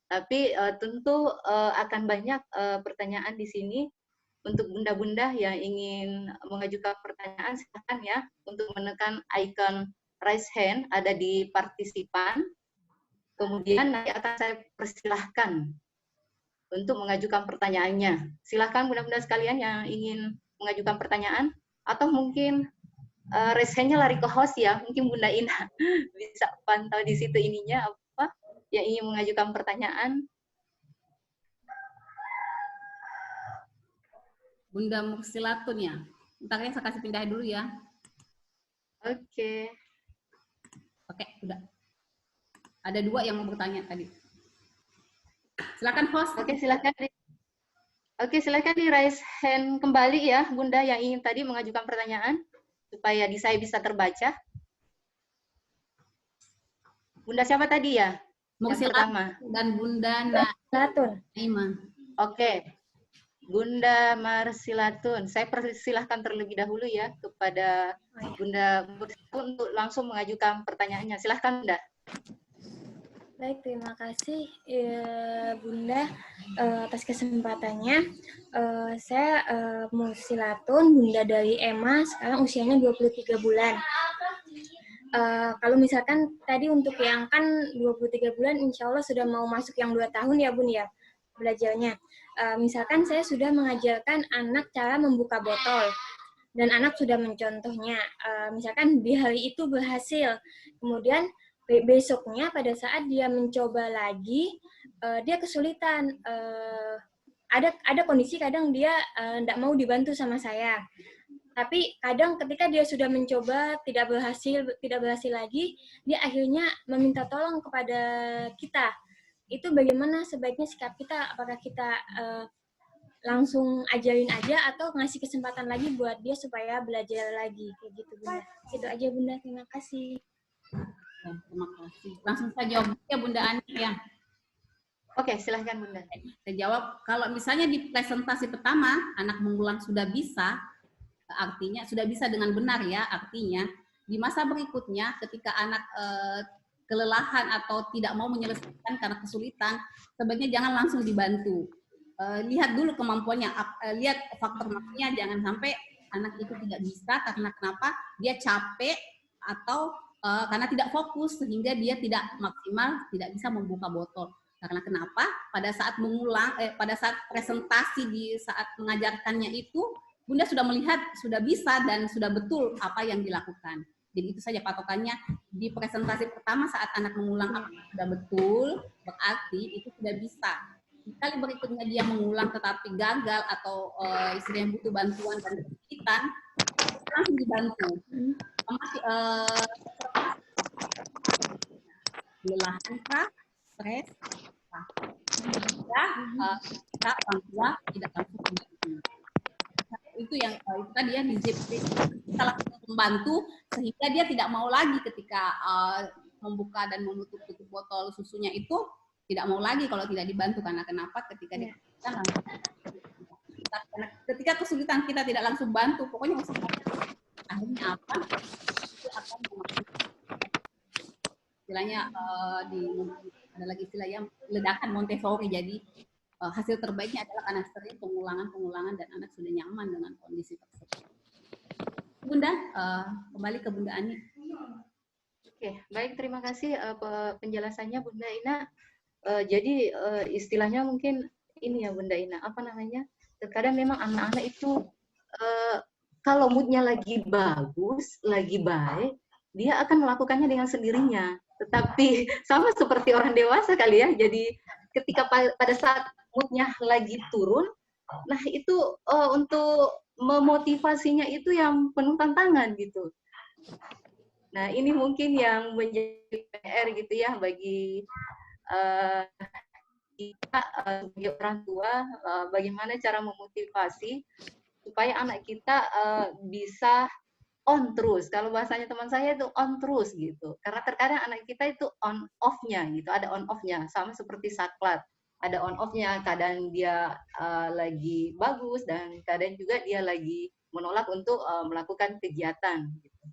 Tapi tentu akan banyak pertanyaan di sini. Untuk bunda-bunda yang ingin mengajukan pertanyaan, silakan ya untuk menekan icon raise hand ada di partisipan. Kemudian nanti akan saya persilahkan untuk mengajukan pertanyaannya. Silakan bunda-bunda sekalian yang ingin mengajukan pertanyaan, atau mungkin raise hand-nya lari ke host ya. Mungkin Bunda Ina bisa pantau di situ ininya apa yang ingin mengajukan pertanyaan. Bunda Mursilatun ya. Bentar ya, saya kasih pindah dulu ya. Oke. Oke, udah. Ada 2 yang mau bertanya tadi. Silakan host. Oke, silakan. Oke, silakan di raise hand kembali ya, Bunda yang ingin tadi mengajukan pertanyaan supaya saya bisa terbaca. Bunda siapa tadi ya? Yang pertama. Dan Bunda Latur. Naima. Oke. Bunda Marsilatun, saya persilahkan terlebih dahulu ya kepada Bunda Marsilatun untuk langsung mengajukan pertanyaannya. Silahkan, Bunda. Baik, terima kasih Bunda atas kesempatannya. Saya Mursilatun, Bunda dari Emma, sekarang usianya 23 bulan. Kalau misalkan tadi untuk yang kan 23 bulan, insya Allah sudah mau masuk yang 2 tahun ya Bun ya, belajarnya. Misalkan saya sudah mengajarkan anak cara membuka botol, dan anak sudah mencontohnya. Misalkan di hari itu berhasil, kemudian besoknya pada saat dia mencoba lagi, dia kesulitan. Ada kondisi kadang dia tidak mau dibantu sama saya. Tapi kadang ketika dia sudah mencoba tidak berhasil lagi, dia akhirnya meminta tolong kepada kita. Itu bagaimana sebaiknya sikap kita? Apakah kita langsung ajarin aja atau ngasih kesempatan lagi buat dia supaya belajar lagi kayak gitu Bunda. Itu aja Bunda, terima kasih. Ya, terima kasih. Langsung saya jawab ya Bunda Ani ya. Oke, silahkan Bunda. Saya jawab, kalau misalnya di presentasi pertama anak mengulang sudah bisa, artinya sudah bisa dengan benar ya, artinya di masa berikutnya ketika anak kelelahan atau tidak mau menyelesaikan karena kesulitan, sebaiknya jangan langsung dibantu. Lihat dulu kemampuannya, lihat faktor maksudnya, jangan sampai anak itu tidak bisa karena kenapa? Dia capek atau karena tidak fokus sehingga dia tidak maksimal, tidak bisa membuka botol. Karena kenapa? Pada saat mengulang, pada saat presentasi di saat mengajarkannya itu, Bunda sudah melihat, sudah bisa dan sudah betul apa yang dilakukan. Jadi itu saja patokannya. Di presentasi pertama saat anak mengulang apa yang sudah betul, berarti itu sudah bisa. Kali berikutnya dia mengulang tetapi gagal atau istilahnya butuh bantuan dan kesulitan, langsung dibantu. Kelelahan kah? Stres? Kita orang tua tidak langsung membantu. Itu yang itu tadi ya, kita langsung membantu sehingga dia tidak mau lagi ketika membuka dan menutup botol susunya itu, tidak mau lagi kalau tidak dibantu. Karena kenapa? Ketika kita langsung, ketika kesulitan kita tidak langsung bantu, pokoknya akhirnya apa? Itu akan istilahnya ada lagi istilahnya ledakan Montessori. Jadi hasil terbaiknya adalah karena sering pengulangan dan anak sudah nyaman dengan kondisi tersebut. Bunda, kembali ke Bunda Ani. Oke, baik, terima kasih penjelasannya Bunda Ina. Jadi istilahnya mungkin ini ya Bunda Ina, apa namanya? Terkadang memang anak-anak itu kalau moodnya lagi bagus, lagi baik, dia akan melakukannya dengan sendirinya. Tetapi sama seperti orang dewasa kali ya. Jadi ketika pada saat moodnya lagi turun, nah itu untuk memotivasinya itu yang penuh tantangan gitu. Nah ini mungkin yang menjadi PR gitu ya bagi kita sebagai orang tua, bagaimana cara memotivasi supaya anak kita bisa on terus. Kalau bahasanya teman saya itu on terus gitu. Karena terkadang anak kita itu on off-nya gitu, ada on off-nya, sama seperti saklat. Ada on off-nya, kadang dia lagi bagus dan kadang juga dia lagi menolak untuk melakukan kegiatan gitu.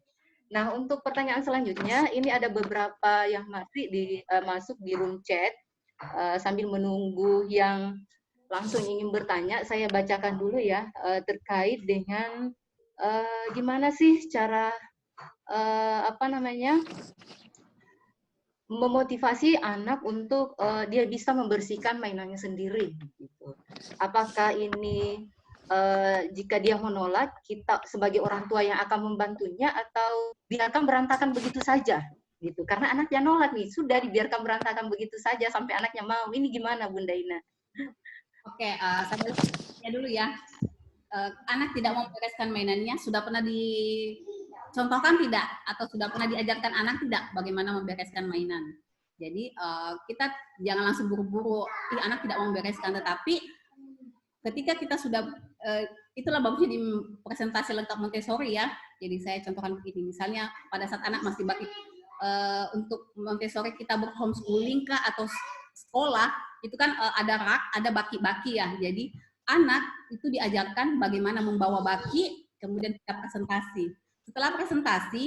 Nah, untuk pertanyaan selanjutnya, ini ada beberapa yang masih masuk di room chat. Sambil menunggu yang langsung ingin bertanya, saya bacakan dulu ya, terkait dengan gimana sih cara memotivasi anak untuk dia bisa membersihkan mainannya sendiri gitu. Apakah ini jika dia menolak, kita sebagai orang tua yang akan membantunya atau biarkan berantakan begitu saja gitu. Karena anaknya nolak nih, sudah dibiarkan berantakan begitu saja sampai anaknya mau. Ini gimana Bunda Ina? Oke, saya tanya dulu ya. Anak tidak mau membereskan mainannya, sudah pernah dicontohkan tidak? Atau sudah pernah diajarkan anak tidak bagaimana membereskan mainan? Jadi kita jangan langsung buru-buru, anak tidak mau membereskan, tetapi ketika kita sudah, itulah bagusnya di presentasi lengkap Montessori ya. Jadi saya contohkan begini, misalnya pada saat anak masih untuk Montessori kita berhomeschooling kah atau sekolah, itu kan ada rak, ada baki-baki ya. Jadi anak itu diajarkan bagaimana membawa baki, kemudian kita presentasi. Setelah presentasi,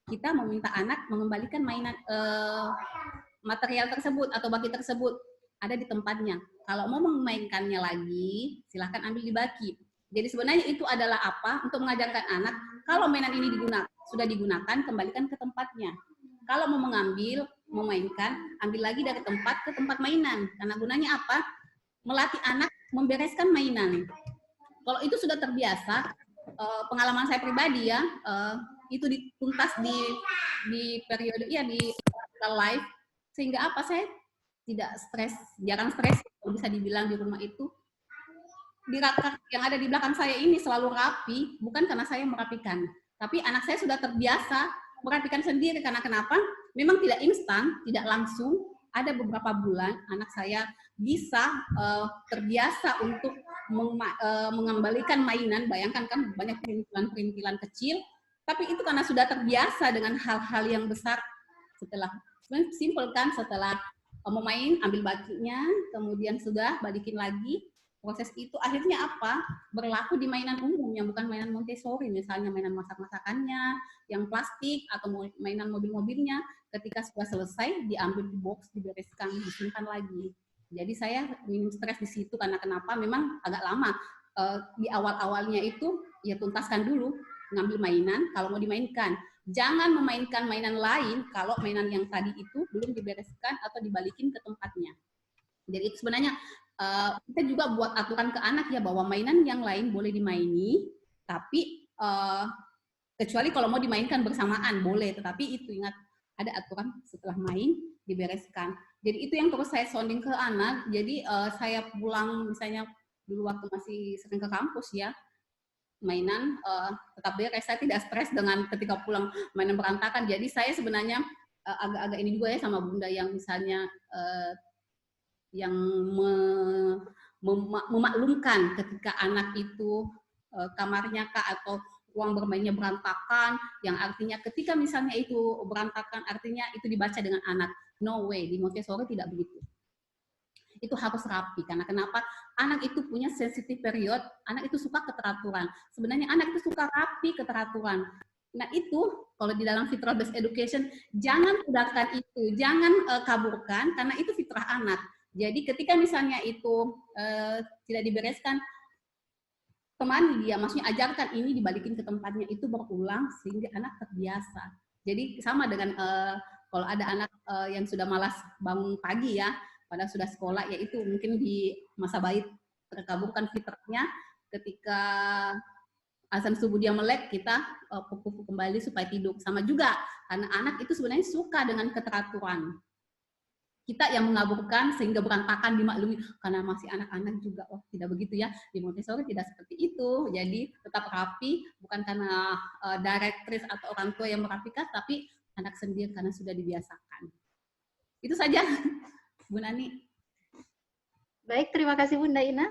kita meminta anak mengembalikan mainan material tersebut atau baki tersebut ada di tempatnya. Kalau mau memainkannya lagi, silahkan ambil di baki. Jadi sebenarnya itu adalah apa? Untuk mengajarkan anak, kalau mainan ini sudah digunakan, kembalikan ke tempatnya. Kalau mau mengambil, memainkan, ambil lagi dari tempat ke tempat mainan. Karena gunanya apa? Melatih anak membereskan mainan. Kalau itu sudah terbiasa, pengalaman saya pribadi ya, itu dituntas di periode ya di live, sehingga apa, saya tidak stres, jarang stres kalau bisa dibilang di rumah itu. Di rak yang ada di belakang saya ini selalu rapi, bukan karena saya merapikan, tapi anak saya sudah terbiasa merapikan sendiri. Karena kenapa? Memang tidak instan, tidak langsung. Ada beberapa bulan anak saya bisa terbiasa untuk mengembalikan mainan. Bayangkan kan banyak perintilan-perintilan kecil, tapi itu karena sudah terbiasa dengan hal-hal yang besar. Setelah simpel kan, setelah mau main ambil bakinya, kemudian sudah balikin lagi. Proses itu akhirnya apa? Berlaku di mainan umumnya, bukan mainan Montessori. Misalnya mainan masak-masakannya, yang plastik, atau mainan mobil-mobilnya. Ketika sudah selesai, diambil di box, dibereskan, disimpan lagi. Jadi saya minim stres di situ. Karena kenapa? Memang agak lama. Di awal-awalnya itu, ya tuntaskan dulu, ngambil mainan, kalau mau dimainkan. Jangan memainkan mainan lain, kalau mainan yang tadi itu belum dibereskan atau dibalikin ke tempatnya. Jadi itu sebenarnya kita juga buat aturan ke anak ya, bahwa mainan yang lain boleh dimaini, tapi kecuali kalau mau dimainkan bersamaan boleh, tetapi itu ingat ada aturan setelah main dibereskan. Jadi itu yang terus saya sounding ke anak. Jadi saya pulang misalnya dulu waktu masih sering ke kampus ya, mainan tetap beres. Saya tidak stres dengan ketika pulang mainan berantakan. Jadi saya sebenarnya agak-agak ini juga ya sama Bunda yang misalnya yang memaklumkan ketika anak itu kamarnya kah atau ruang bermainnya berantakan, yang artinya ketika misalnya itu berantakan artinya itu dibaca dengan anak. No way, di Montessori tidak begitu. Itu harus rapi. Karena kenapa? Anak itu punya sensitive period, anak itu suka keteraturan. Sebenarnya anak itu suka rapi, keteraturan. Nah itu kalau di dalam fitrah based education, jangan pudahkan itu, jangan kaburkan, karena itu fitrah anak. Jadi ketika misalnya itu tidak dibereskan, temani dia, maksudnya ajarkan ini dibalikin ke tempatnya, itu berulang sehingga anak terbiasa. Jadi sama dengan kalau ada anak yang sudah malas bangun pagi ya, padahal sudah sekolah, yaitu mungkin di masa bait terkaburkan fitrahnya, ketika azan subuh dia melek, kita pupuk kembali supaya tidur. Sama juga, karena anak itu sebenarnya suka dengan keteraturan. Kita yang mengaburkan sehingga berantakan dimaklumi, karena masih anak-anak juga. Oh, tidak begitu ya, di Montessori tidak seperti itu. Jadi tetap rapi, bukan karena direktris atau orang tua yang merapikan, tapi anak sendiri karena sudah dibiasakan. Itu saja, Bu Nani. Baik, terima kasih Bunda Ina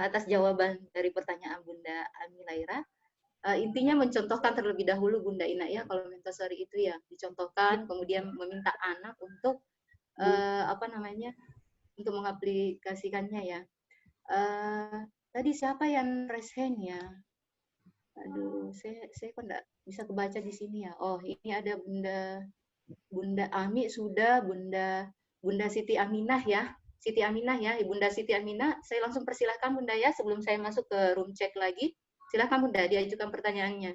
atas jawaban dari pertanyaan Bunda Amilaira. Intinya mencontohkan terlebih dahulu Bunda Ina ya, kalau Montessori itu ya dicontohkan, kemudian meminta anak untuk untuk mengaplikasikannya ya. Tadi siapa yang raise hand ya? Aduh, saya kok nggak bisa kebaca di sini ya. Oh, ini ada Bunda Ami sudah, Bunda Siti Aminah ya. Siti Aminah ya, Bunda Siti Aminah. Saya langsung persilahkan Bunda ya, sebelum saya masuk ke room check lagi. Silakan Bunda, diajukan pertanyaannya.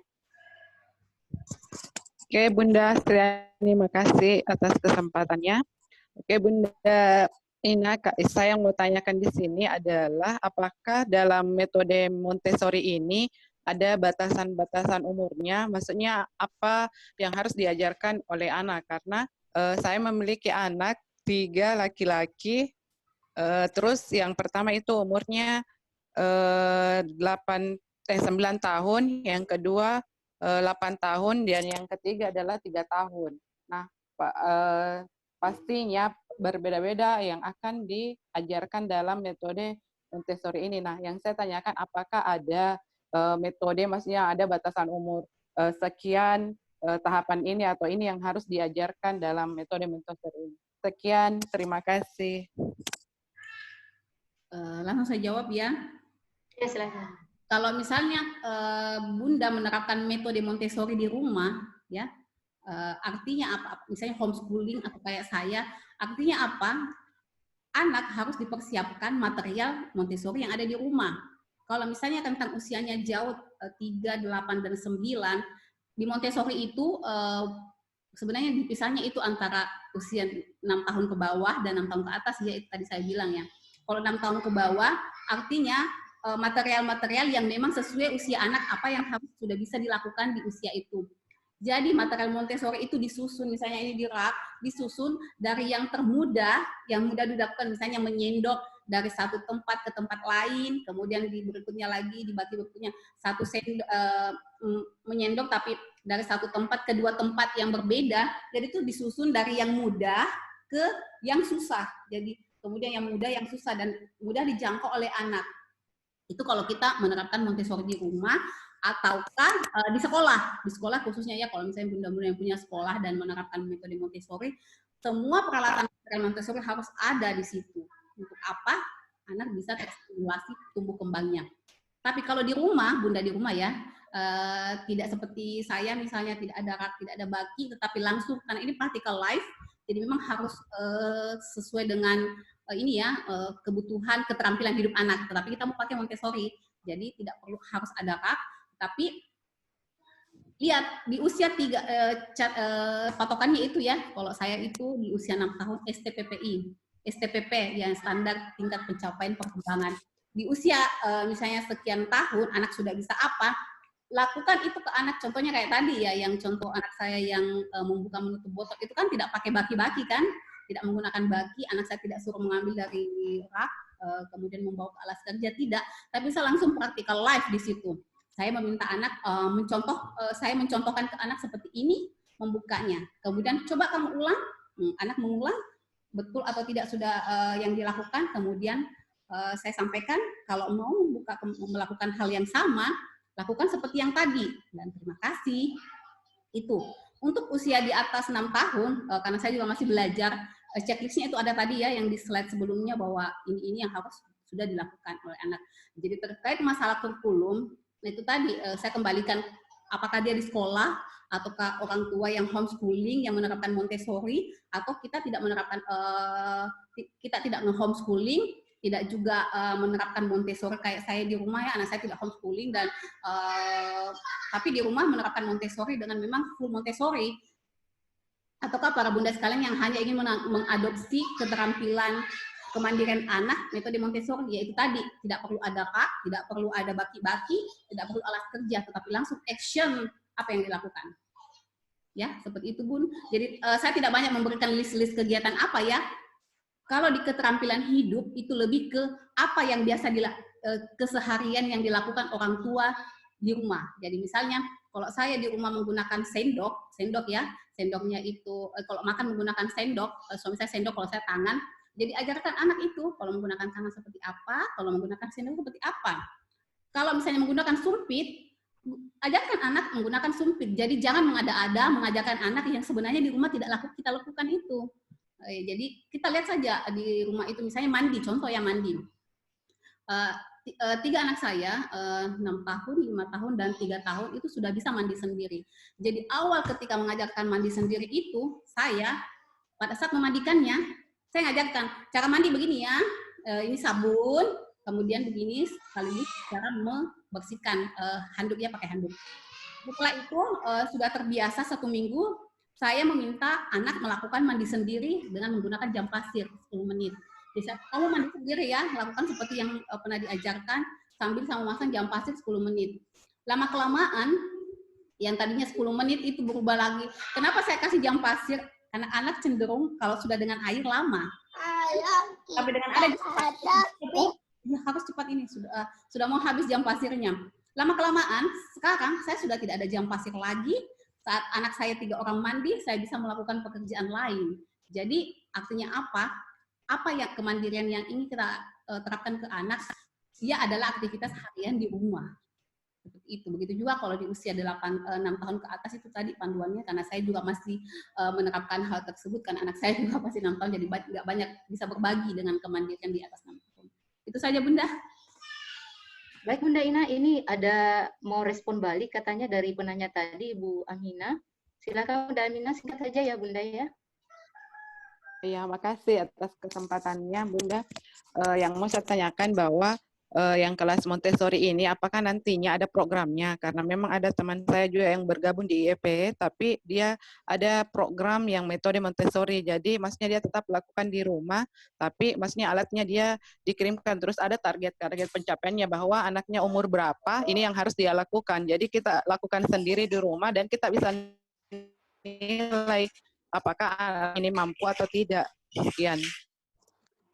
Oke, Bunda terima kasih atas kesempatannya. Oke, Bunda Ina, saya yang mau tanyakan di sini adalah apakah dalam metode Montessori ini ada batasan-batasan umurnya? Maksudnya apa yang harus diajarkan oleh anak? Karena saya memiliki anak 3 laki-laki, terus yang pertama itu umurnya 9 tahun, yang kedua 8 tahun, dan yang ketiga adalah 3 tahun. Nah, pastinya berbeda-beda yang akan diajarkan dalam metode Montessori ini. Nah, yang saya tanyakan apakah ada metode, maksudnya ada batasan umur sekian tahapan ini atau ini yang harus diajarkan dalam metode Montessori ini. Sekian, terima kasih. Langsung saya jawab ya. Ya, silakan. Kalau misalnya Bunda menerapkan metode Montessori di rumah, ya, artinya apa? Misalnya homeschooling atau kayak saya, artinya apa? Anak harus dipersiapkan material Montessori yang ada di rumah. Kalau misalnya tentang usianya jauh 3, 8, dan 9, di Montessori itu sebenarnya dipisahnya itu antara usia 6 tahun ke bawah dan 6 tahun ke atas, ya itu tadi saya bilang ya. Kalau 6 tahun ke bawah, artinya material-material yang memang sesuai usia anak, apa yang harus sudah bisa dilakukan di usia itu. Jadi material Montessori itu disusun, misalnya ini di rak, disusun dari yang termudah, yang mudah dilakukan, misalnya menyendok dari satu tempat ke tempat lain, kemudian di berikutnya lagi, di baki berikutnya, menyendok tapi dari satu tempat ke dua tempat yang berbeda, jadi itu disusun dari yang mudah ke yang susah. Jadi kemudian yang mudah, yang susah, dan mudah dijangkau oleh anak. Itu kalau kita menerapkan Montessori di rumah, ataukah di sekolah khususnya ya, kalau misalnya bunda-bunda yang punya sekolah dan menerapkan metode Montessori, semua peralatan Montessori harus ada di situ. Untuk apa? Anak bisa terstimulasi tumbuh kembangnya. Tapi kalau di rumah, bunda di rumah ya, tidak seperti saya misalnya, tidak ada rak, tidak ada baki, tetapi langsung, karena ini practical life, jadi memang harus sesuai dengan ini ya, kebutuhan keterampilan hidup anak. Tetapi kita mau pakai Montessori, jadi tidak perlu harus ada rak. Tapi lihat di usia 3, patokannya itu ya, kalau saya itu di usia 6 tahun STPP yang standar tingkat pencapaian perkembangan. Di usia misalnya sekian tahun anak sudah bisa apa, lakukan itu ke anak. Contohnya kayak tadi ya, yang contoh anak saya yang membuka menutup botol itu kan tidak pakai baki-baki kan, tidak menggunakan baki. Anak saya tidak suruh mengambil dari rak kemudian membawa ke alas kerja, tidak, tapi saya langsung practical life di situ. Saya meminta anak saya mencontohkan ke anak seperti ini membukanya. Kemudian coba kamu ulang, anak mengulang betul atau tidak sudah yang dilakukan. Kemudian saya sampaikan kalau mau melakukan hal yang sama, lakukan seperti yang tadi. Dan terima kasih. Itu untuk usia di atas 6 tahun, karena saya juga masih belajar. Checklistnya itu ada tadi ya yang di slide sebelumnya, bahwa ini yang harus sudah dilakukan oleh anak. Jadi terkait masalah kurikulum, itu tadi saya kembalikan, apakah dia di sekolah ataukah orang tua yang homeschooling yang menerapkan Montessori, atau kita tidak menerapkan nge-homeschooling, tidak juga menerapkan Montessori kayak saya di rumah ya. Anak saya tidak homeschooling dan tapi di rumah menerapkan Montessori dengan memang full Montessori. Ataukah para bunda sekalian yang hanya ingin mengadopsi keterampilan kemandirian anak metode Montessori, yaitu tadi tidak perlu ada rak, tidak perlu ada baki-baki, tidak perlu alat kerja, tetapi langsung action apa yang dilakukan. Ya, seperti itu Bun. Jadi saya tidak banyak memberikan list-list kegiatan apa ya. Kalau di keterampilan hidup itu lebih ke apa yang biasa keseharian yang dilakukan orang tua di rumah. Jadi misalnya kalau saya di rumah menggunakan sendok ya, sendoknya itu kalau makan menggunakan sendok, suami saya sendok, kalau saya tangan. Jadi ajarkan anak itu kalau menggunakan tangan seperti apa, kalau menggunakan sendok seperti apa. Kalau misalnya menggunakan sumpit, ajarkan anak menggunakan sumpit. Jadi jangan mengada-ada mengajarkan anak yang sebenarnya di rumah tidak kita lakukan itu. Jadi kita lihat saja di rumah itu, misalnya mandi, contoh ya mandi. 3 anak saya, 6 tahun, 5 tahun, dan 3 tahun itu sudah bisa mandi sendiri. Jadi awal ketika mengajarkan mandi sendiri itu, saya pada saat memandikannya, saya ngajarkan cara mandi begini ya, ini sabun, kemudian begini sekaligus cara membersihkan handuknya pakai handuk. Setelah itu sudah terbiasa 1 minggu, saya meminta anak melakukan mandi sendiri dengan menggunakan jam pasir 10 menit. Jadi kamu mandi sendiri ya, lakukan seperti yang pernah diajarkan sambil sama masang jam pasir 10 menit. Lama-kelamaan, yang tadinya 10 menit itu berubah lagi. Kenapa saya kasih jam pasir? Karena anak cenderung kalau sudah dengan air lama. Tapi dengan air ya harus cepat ini, sudah mau habis jam pasirnya. Lama-kelamaan, sekarang saya sudah tidak ada jam pasir lagi. Saat anak saya 3 orang mandi, saya bisa melakukan pekerjaan lain. Jadi artinya apa? Apa yang kemandirian yang ingin kita terapkan ke anak, dia adalah aktivitas harian di rumah. Seperti itu. Begitu juga kalau di usia 6 tahun ke atas itu tadi panduannya, karena saya juga masih menerapkan hal tersebut, karena anak saya juga masih 6 tahun, jadi nggak banyak bisa berbagi dengan kemandirian di atas 6 tahun. Itu saja Bunda. Baik Bunda Ina, ini ada mau respon balik katanya dari penanya tadi, Ibu Amina. Silakan Bunda Amina, singkat saja ya Bunda ya. Ya, makasih atas kesempatannya Bunda. Yang mau saya tanyakan bahwa yang kelas Montessori ini apakah nantinya ada programnya? Karena memang ada teman saya juga yang bergabung di IEP, tapi dia ada program yang metode Montessori. Jadi maksudnya dia tetap lakukan di rumah, tapi maksudnya alatnya dia dikirimkan. Terus ada target pencapaiannya bahwa anaknya umur berapa, ini yang harus dia lakukan. Jadi kita lakukan sendiri di rumah dan kita bisa nilai apakah anak ini mampu atau tidak. Sekian.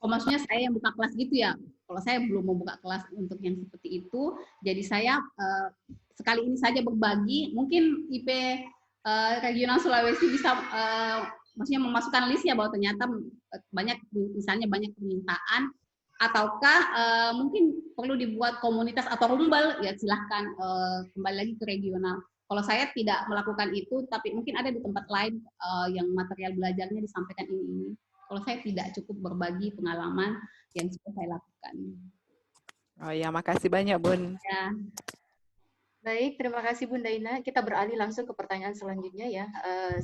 Oh, maksudnya saya yang buka kelas gitu ya? Kalau saya belum mau buka kelas untuk yang seperti itu, jadi saya sekali ini saja berbagi. Mungkin IP Regional Sulawesi bisa maksudnya memasukkan list ya bahwa ternyata banyak, misalnya banyak permintaan, ataukah mungkin perlu dibuat komunitas atau rumbel, ya silahkan kembali lagi ke regional. Kalau saya tidak melakukan itu, tapi mungkin ada di tempat lain yang material belajarnya disampaikan ini. Kalau saya tidak cukup berbagi pengalaman yang sudah saya lakukan. Oh ya, makasih banyak Bun. Ya. Baik, terima kasih Bunda Ina. Kita beralih langsung ke pertanyaan selanjutnya ya.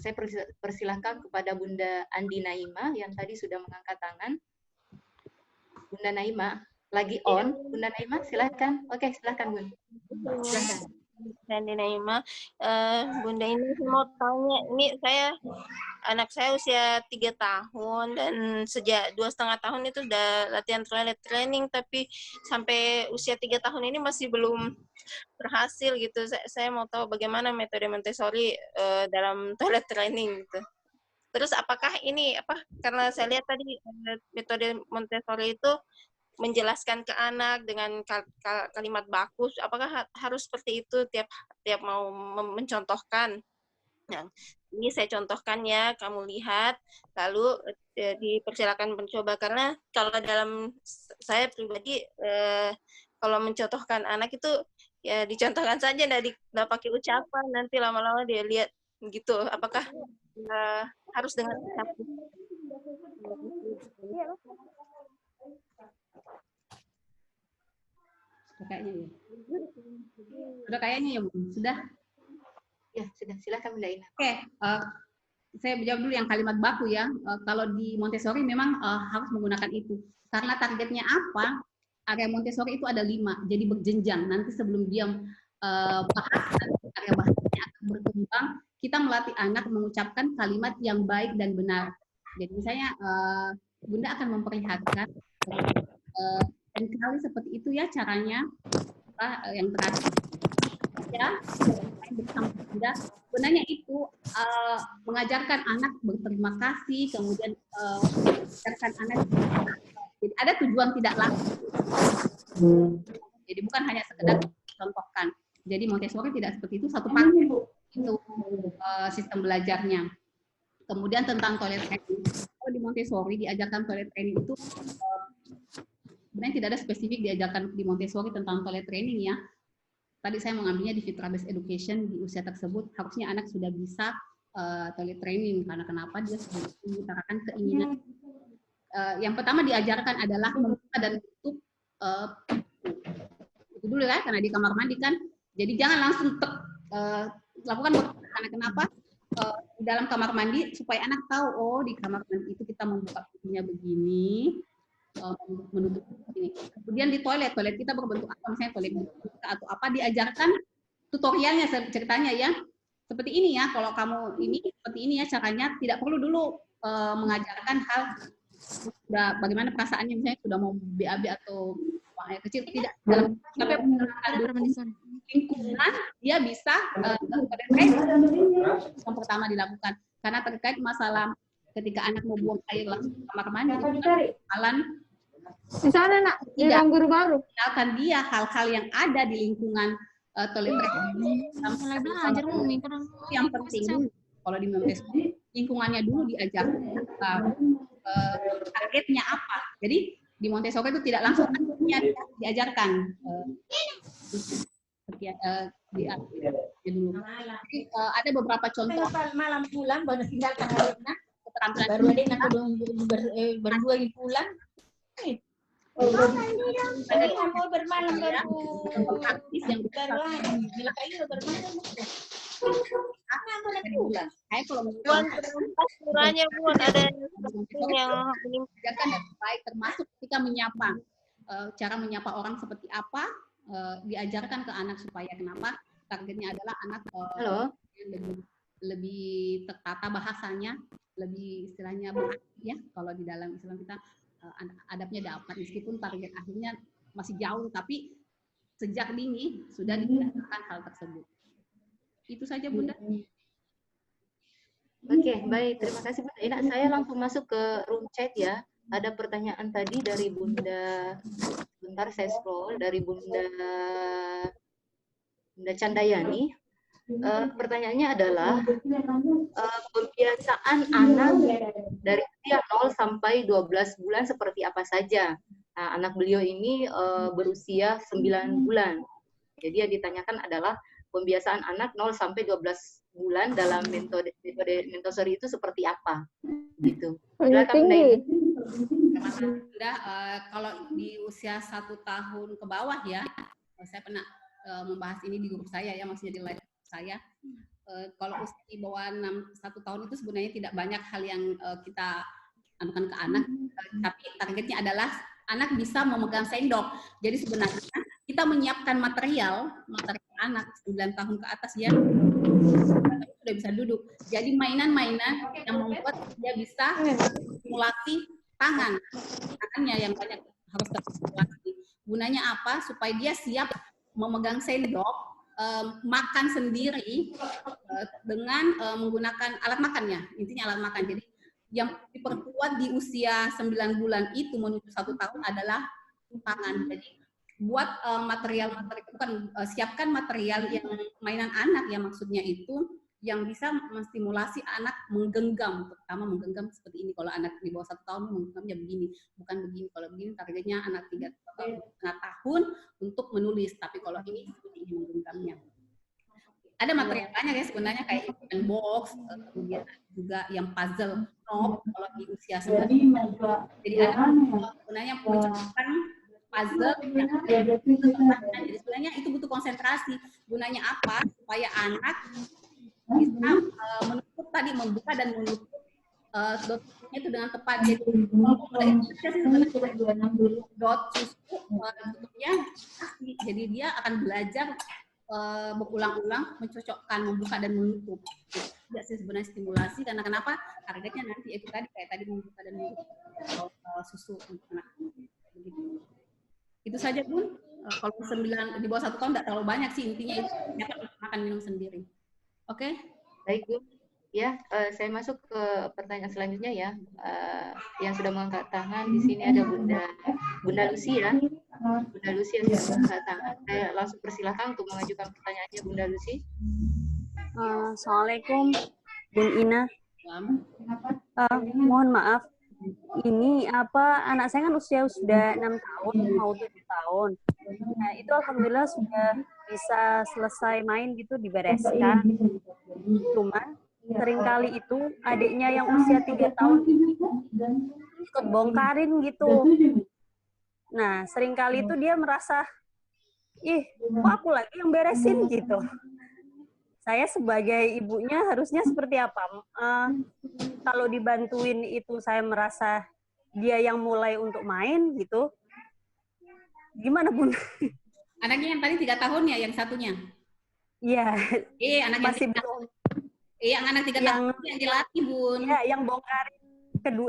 Saya persilahkan kepada Bunda Andi Naima yang tadi sudah mengangkat tangan. Bunda Naima, lagi on. Bunda Naima, silakan. Oke, silakan Bun. Silakan. Andi Naima, Bunda ini saya mau tanya, ini anak saya usia 3 tahun dan sejak 2,5 tahun itu udah latihan toilet training, tapi sampai usia 3 tahun ini masih belum berhasil gitu. Saya mau tahu bagaimana metode Montessori dalam toilet training gitu. Terus apakah ini karena saya lihat tadi metode Montessori itu menjelaskan ke anak dengan kalimat baku, apakah harus seperti itu tiap mau mencontohkan? Nah, ini saya contohkan ya, kamu lihat, lalu dipersilakan mencoba, karena kalau dalam saya pribadi kalau mencontohkan anak itu ya dicontohkan saja, nggak pakai ucapan, nanti lama-lama dia lihat gitu, apakah harus dengan ucapan? Kayaknya ya. Sudah kayaknya ya, Bu. Sudah? Ya, sudah. Silakan Bunda Ina. Oke, saya jawab dulu yang kalimat baku ya. Kalau di Montessori memang harus menggunakan itu. Karena targetnya apa? Area Montessori itu ada 5, jadi berjenjang. Nanti sebelum dia bahasa, area bahasanya akan berkembang, kita melatih anak mengucapkan kalimat yang baik dan benar. Jadi misalnya Bunda akan memperlihatkan dan kali seperti itu ya caranya. Yang terakhir ya bersama Bunda, sebenarnya itu mengajarkan anak berterima kasih, kemudian mengajarkan anak, jadi ada tujuan tidak langsung. Jadi bukan hanya sekedar contohkan. Jadi Montessori tidak seperti itu, satu paket itu sistem belajarnya. Kemudian tentang toilet training, kalau di Montessori diajarkan toilet training itu sebenarnya tidak ada spesifik diajarkan di Montessori tentang toilet training ya. Tadi saya mengambilnya di Fitra Based Education, di usia tersebut harusnya anak sudah bisa toilet training, karena kenapa dia sudah mengutarakan keinginan. Yang pertama diajarkan adalah membuka dan tutup itu dulu ya, karena di kamar mandi kan. Jadi jangan langsung lakukan karena kenapa? Di dalam kamar mandi supaya anak tahu, oh di kamar mandi itu kita membuka pintunya begini, menutup ini. Kemudian di toilet kita berbentuk apa, misalnya toilet atau apa, diajarkan tutorialnya ceritanya ya. Seperti ini ya, kalau kamu ini seperti ini ya caranya, tidak perlu dulu mengajarkan hal sudah bagaimana perasaannya, misalnya sudah mau BAB atau buang air kecil, tidak, dalam tapi lingkungan dia bisa yang pertama dilakukan, karena terkait masalah ketika anak mau buang air langsung ke kamar mandi itu kan misalnya nak bilang guru baru akan dia hal-hal yang ada di lingkungan toilet yang penting dulu. Kalau di Montessori lingkungannya dulu diajar targetnya apa. Jadi di Montessori itu tidak langsung diajarkan Ya, dulu. Jadi, ada beberapa contoh malam pulang baru tinggalkan adiknya. keterampilan Baru adiknya berdua pulang. Saya mau bermalam baru praktis yang baru bila kayu bermalam. Kayak kalau Buan kurangnya Buan ada yang mengajarkan dan baik, termasuk ketika menyapa, cara menyapa orang seperti apa, diajarkan ke anak supaya kenapa targetnya adalah anak yang lebih tertata bahasanya, lebih istilahnya beraktif ya. Kalau di dalam Islam kita adabnya dapat, meskipun target akhirnya masih jauh, tapi sejak dini sudah dibiasakan hal tersebut. Itu saja Bunda. Oke, baik. Terima kasih Bunda Ina. Saya langsung masuk ke room chat ya. Ada pertanyaan tadi dari Bunda, sebentar saya scroll, dari Bunda Candayani. Pertanyaannya adalah pembiasaan anak dari usia 0 sampai 12 bulan seperti apa saja. Nah, anak beliau ini berusia 9 bulan. Jadi yang ditanyakan adalah pembiasaan anak 0 sampai 12 bulan dalam metode Montessori itu seperti apa? Gitu. Silakan Bunda. Kalau di usia 1 tahun ke bawah ya, saya pernah membahas ini di grup saya ya, maksudnya di live saya. Kalau usia di bawah 1 tahun itu sebenarnya tidak banyak hal yang kita anukan ke anak, tapi targetnya adalah anak bisa memegang sendok. Jadi sebenarnya kita menyiapkan material anak 9 tahun ke atas ya, sudah bisa duduk. Jadi mainan-mainan yang membuat dia bisa stimulasi tangannya yang banyak harus terstimulasi. Gunanya apa? Supaya dia siap memegang sendok, makan sendiri dengan menggunakan alat makannya. Intinya alat makan. Jadi yang diperkuat di usia 9 bulan itu menuju 1 tahun adalah tangan. Jadi buat siapkan material yang mainan anak ya, maksudnya itu yang bisa menstimulasi anak menggenggam, terutama menggenggam seperti ini. Kalau anak di bawah 1 tahun menggenggamnya begini, bukan begini. Kalau begini targetnya anak 3,5 tahun untuk menulis, tapi kalau ini seperti ini menggenggamnya. Ada material banyak ya sebenarnya, kayak box, kemudian juga yang puzzle knob kalau di usia 9. Jadi ada sebenarnya menciptakan puzzle yang jadi sebenarnya itu butuh konsentrasi. Gunanya apa? Supaya anak bisa membuka dan menutup dotnya itu dengan tepat. Jadi dot susu tutupnya pasti. Jadi dia akan belajar berulang-ulang mencocokkan membuka dan menutup. Tidak sih sebenarnya stimulasi, karena kenapa? Targetnya nanti itu tadi kayak tadi membuka dan menutup susu untuk anak. Begitu. Itu saja Bun. Kalau 9 di bawah 1 tahun tidak terlalu banyak sih, intinya itu dapat makan minum sendiri. Oke? Baik Bu. Ya, saya masuk ke pertanyaan selanjutnya ya. Yang sudah mengangkat tangan di sini ada Bunda Lucy ya. Bunda Lucy yang sudah mengangkat tangan. Saya langsung persilahkan untuk mengajukan pertanyaannya Bunda Lucy. Assalamualaikum Bun Ina. Mohon maaf. Ini anak saya kan usia sudah 6 tahun mau 7 tahun. Nah, itu alhamdulillah sudah bisa selesai main gitu, dibereskan. Cuman seringkali itu adiknya yang usia 3 tahun ikut bongkarin gitu. Nah, seringkali itu dia merasa, kok aku lagi yang beresin gitu. Saya sebagai ibunya harusnya seperti apa? Kalau dibantuin itu saya merasa dia yang mulai untuk main gitu. Gimana Bun? Anaknya yang tadi 3 tahun ya, yang satunya? Iya. Anak masih yang belum. Yang anak 3 tahun yang dilatih Bun. Iya,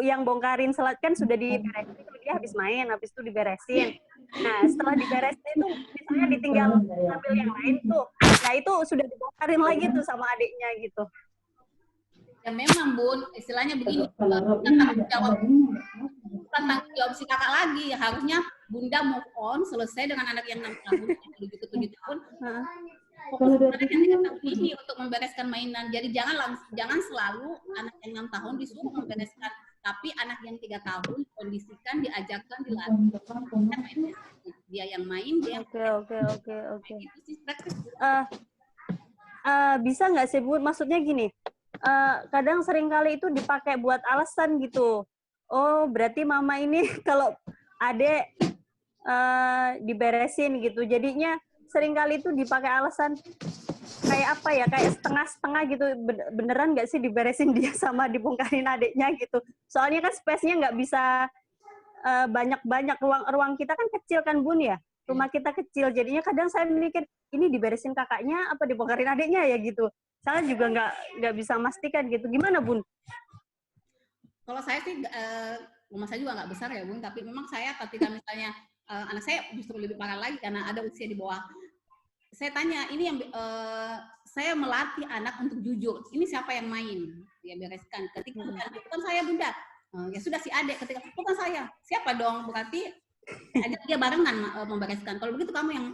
yang bongkarin selat kan sudah diberesin, dia habis main, habis itu diberesin. Nah, setelah diberesin itu misalnya ditinggal ambil yang lain tuh. Nah, itu sudah dibongkarin lagi tuh sama adiknya gitu. Ya memang Bun, istilahnya begini, bukan tanggung jawab si kakak lagi. Harusnya Bunda move on, selesai dengan anak yang 6 tahun, 7 tahun. Fokus anak yang 3 tahun ini untuk membereskan mainan. Jadi jangan selalu anak yang 6 tahun disuruh membereskan, tapi anak yang 3 tahun kondisikan, diajarkan, dilatih. dia yang main, dia Oke. itu sih praktis. Bisa nggak sih Bu? Maksudnya gini, kadang seringkali itu dipakai buat alasan gitu. Oh, berarti mama ini kalau adek diberesin gitu. Jadinya seringkali itu dipakai alasan kayak apa ya, kayak setengah-setengah gitu. Beneran nggak sih diberesin dia sama dibongkarin adiknya gitu. Soalnya kan space-nya nggak bisa banyak-banyak. Ruang kita kan kecil kan Bun ya. Rumah kita kecil. Jadinya kadang saya mikir, ini diberesin kakaknya apa dibongkarin adiknya ya gitu. Saya juga nggak bisa memastikan gitu. Gimana Bun? Kalau saya sih, rumah saya juga nggak besar ya Bun, tapi memang saya ketika misalnya anak saya justru lebih parah lagi karena ada usia di bawah. Saya tanya, ini yang saya melatih anak untuk jujur. Ini siapa yang main? Dia bereskan. Ketika bukan saya Bunda. Ya sudah si adik ketika bukan saya. Siapa dong? Berarti ada dia barengan membereskan. Kalau begitu kamu yang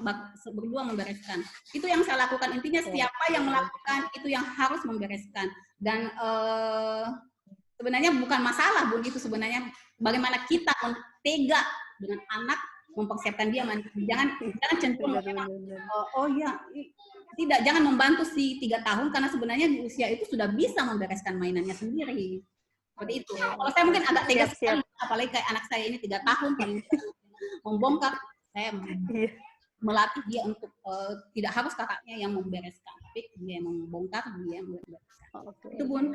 berdua membereskan. Itu yang saya lakukan. Intinya siapa yang melakukan itu yang harus membereskan. Dan sebenarnya bukan masalah Bun, itu sebenarnya bagaimana kita tega dengan anak mempersiapkan dia mandiri. Jangan cenderung oh ya tidak, jangan membantu si 3 tahun karena sebenarnya di usia itu sudah bisa membereskan mainannya sendiri. Seperti itu. Kalau saya mungkin agak tega sekali, apalagi kayak anak saya ini 3 tahun paling membongkar, saya melatih dia untuk tidak harus kakaknya yang membereskan, tapi dia yang membongkar, dia yang membereskan. Itu Bun.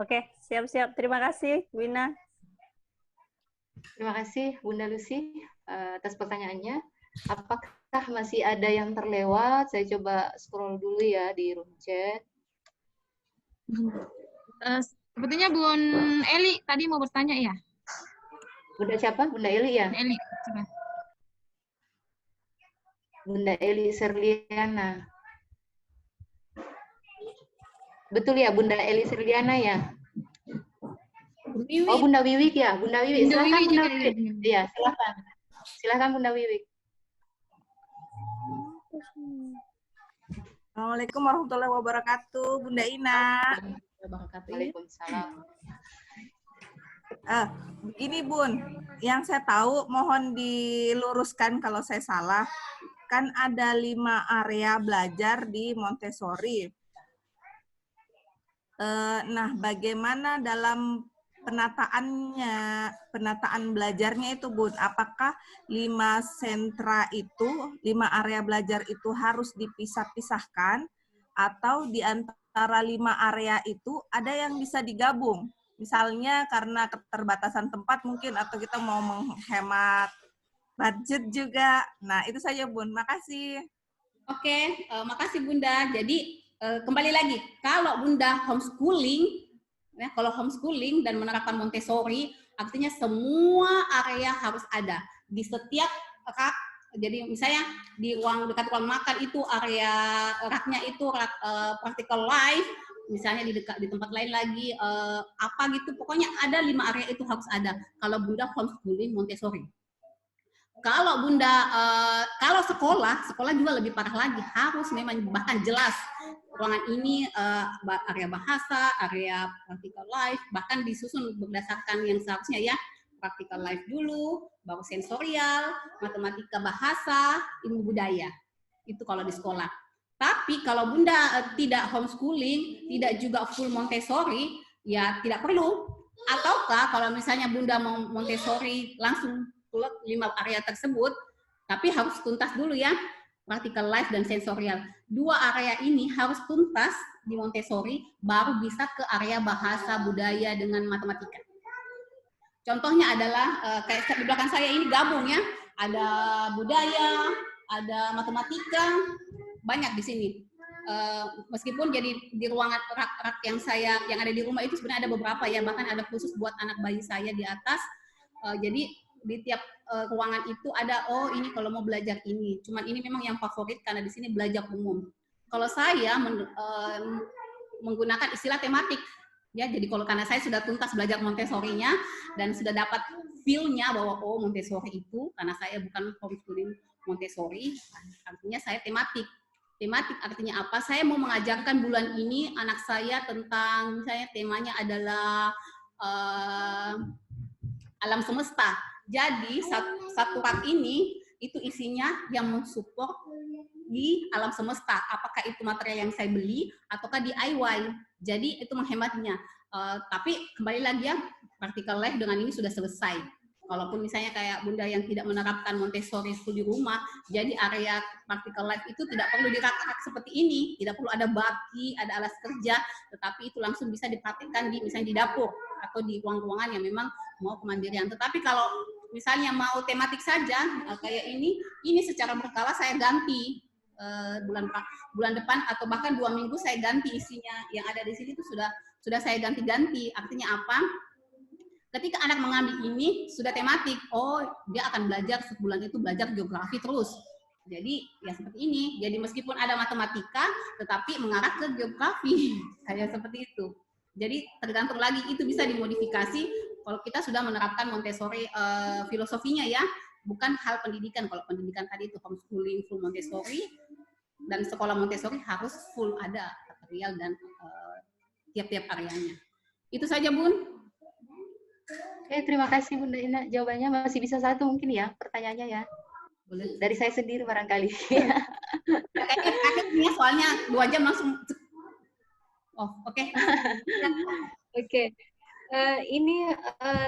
Oke, siap-siap. Terima kasih, Wina. Terima kasih Bunda Lucy atas pertanyaannya. Apakah masih ada yang terlewat? Saya coba scroll dulu ya di room chat. Sepertinya Bun Eli tadi mau bertanya ya? Bunda siapa? Bunda Eli ya? Bunda Eli, coba. Bunda Eli Serliana. Betul ya, Bunda Eli Serliana ya? Oh, Bunda Wiwik ya, Bunda Wiwik. Silakan Bunda Wiwik. Iya, silakan. Silakan Bunda Wiwik. Assalamualaikum warahmatullahi wabarakatuh, Bunda Ina. Waalaikumsalam. Begini Bun, yang saya tahu mohon diluruskan kalau saya salah. Kan ada 5 area belajar di Montessori. Nah, bagaimana dalam penataan belajarnya itu Bun? Apakah 5 sentra itu, 5 area belajar itu harus dipisah-pisahkan atau di antara 5 area itu ada yang bisa digabung? Misalnya karena keterbatasan tempat mungkin atau kita mau menghemat budget juga. Nah, itu saja Bun. Makasih. Oke, makasih Bunda. Jadi kembali lagi, kalau Bunda homeschooling, ya, kalau homeschooling dan menerapkan Montessori, artinya semua area harus ada di setiap rak. Jadi misalnya di dekat ruang makan itu area raknya itu rak practical life, misalnya di tempat lain lagi apa gitu, pokoknya ada 5 area itu harus ada. Kalau Bunda homeschooling Montessori. Kalau Bunda kalau sekolah juga lebih parah lagi, harus memang bahkan jelas ruangan ini area bahasa, area practical life, bahkan disusun berdasarkan yang seharusnya ya, practical life dulu, baru sensorial, matematika, bahasa, ilmu budaya. Itu kalau di sekolah. Tapi kalau Bunda tidak homeschooling, tidak juga full Montessori, ya tidak perlu. Ataukah kalau misalnya Bunda mau Montessori langsung 5 area tersebut, tapi harus tuntas dulu ya, practical life dan sensorial. 2 area ini harus tuntas di Montessori, baru bisa ke area bahasa, budaya, dengan matematika. Contohnya adalah, kayak di belakang saya ini gabung ya, ada budaya, ada matematika, banyak di sini. Meskipun jadi di ruangan rak-rak yang ada di rumah itu sebenarnya ada beberapa ya, bahkan ada khusus buat anak bayi saya di atas. Jadi di tiap ruangan itu ada, oh ini kalau mau belajar ini. Cuman ini memang yang favorit karena di sini belajar umum. Kalau saya menggunakan istilah tematik, ya. Jadi kalau karena saya sudah tuntas belajar Montessori-nya dan sudah dapat feel-nya bahwa oh Montessori itu, karena saya bukan homeschooling Montessori, artinya saya tematik. Tematik artinya apa? Saya mau mengajarkan bulan ini anak saya tentang, misalnya temanya adalah alam semesta. Jadi satu rak ini itu isinya yang mensupport di alam semesta. Apakah itu material yang saya beli ataukah DIY. Jadi itu menghematnya. Tapi kembali lagi ya, practical life dengan ini sudah selesai. Kalaupun misalnya kayak Bunda yang tidak menerapkan Montessori School di rumah, jadi area practical life itu tidak perlu dirak-rak seperti ini, tidak perlu ada baki, ada alas kerja, tetapi itu langsung bisa dipraktikkan di misalnya di dapur atau di ruang-ruangan yang memang mau kemandirian. Tetapi kalau misalnya mau tematik saja kayak ini secara berkala saya ganti bulan depan atau bahkan 2 minggu saya ganti isinya yang ada di sini itu sudah saya ganti-ganti. Artinya apa? Ketika anak mengambil ini sudah tematik, oh dia akan belajar sebulan itu belajar geografi terus. Jadi ya seperti ini. Jadi meskipun ada matematika, tetapi mengarah ke geografi kayak seperti itu. Jadi tergantung lagi itu bisa dimodifikasi kalau kita sudah menerapkan Montessori filosofinya ya, bukan hal pendidikan. Kalau pendidikan tadi itu homeschooling full Montessori dan sekolah Montessori harus full ada material dan tiap-tiap areanya. Itu saja Bun. Oke, terima kasih Bunda Ina. Jawabannya masih bisa satu mungkin ya pertanyaannya ya. Boleh. Dari saya sendiri barangkali. Kayaknya soalnya 2 jam langsung. Oh, oke. Oke. Ini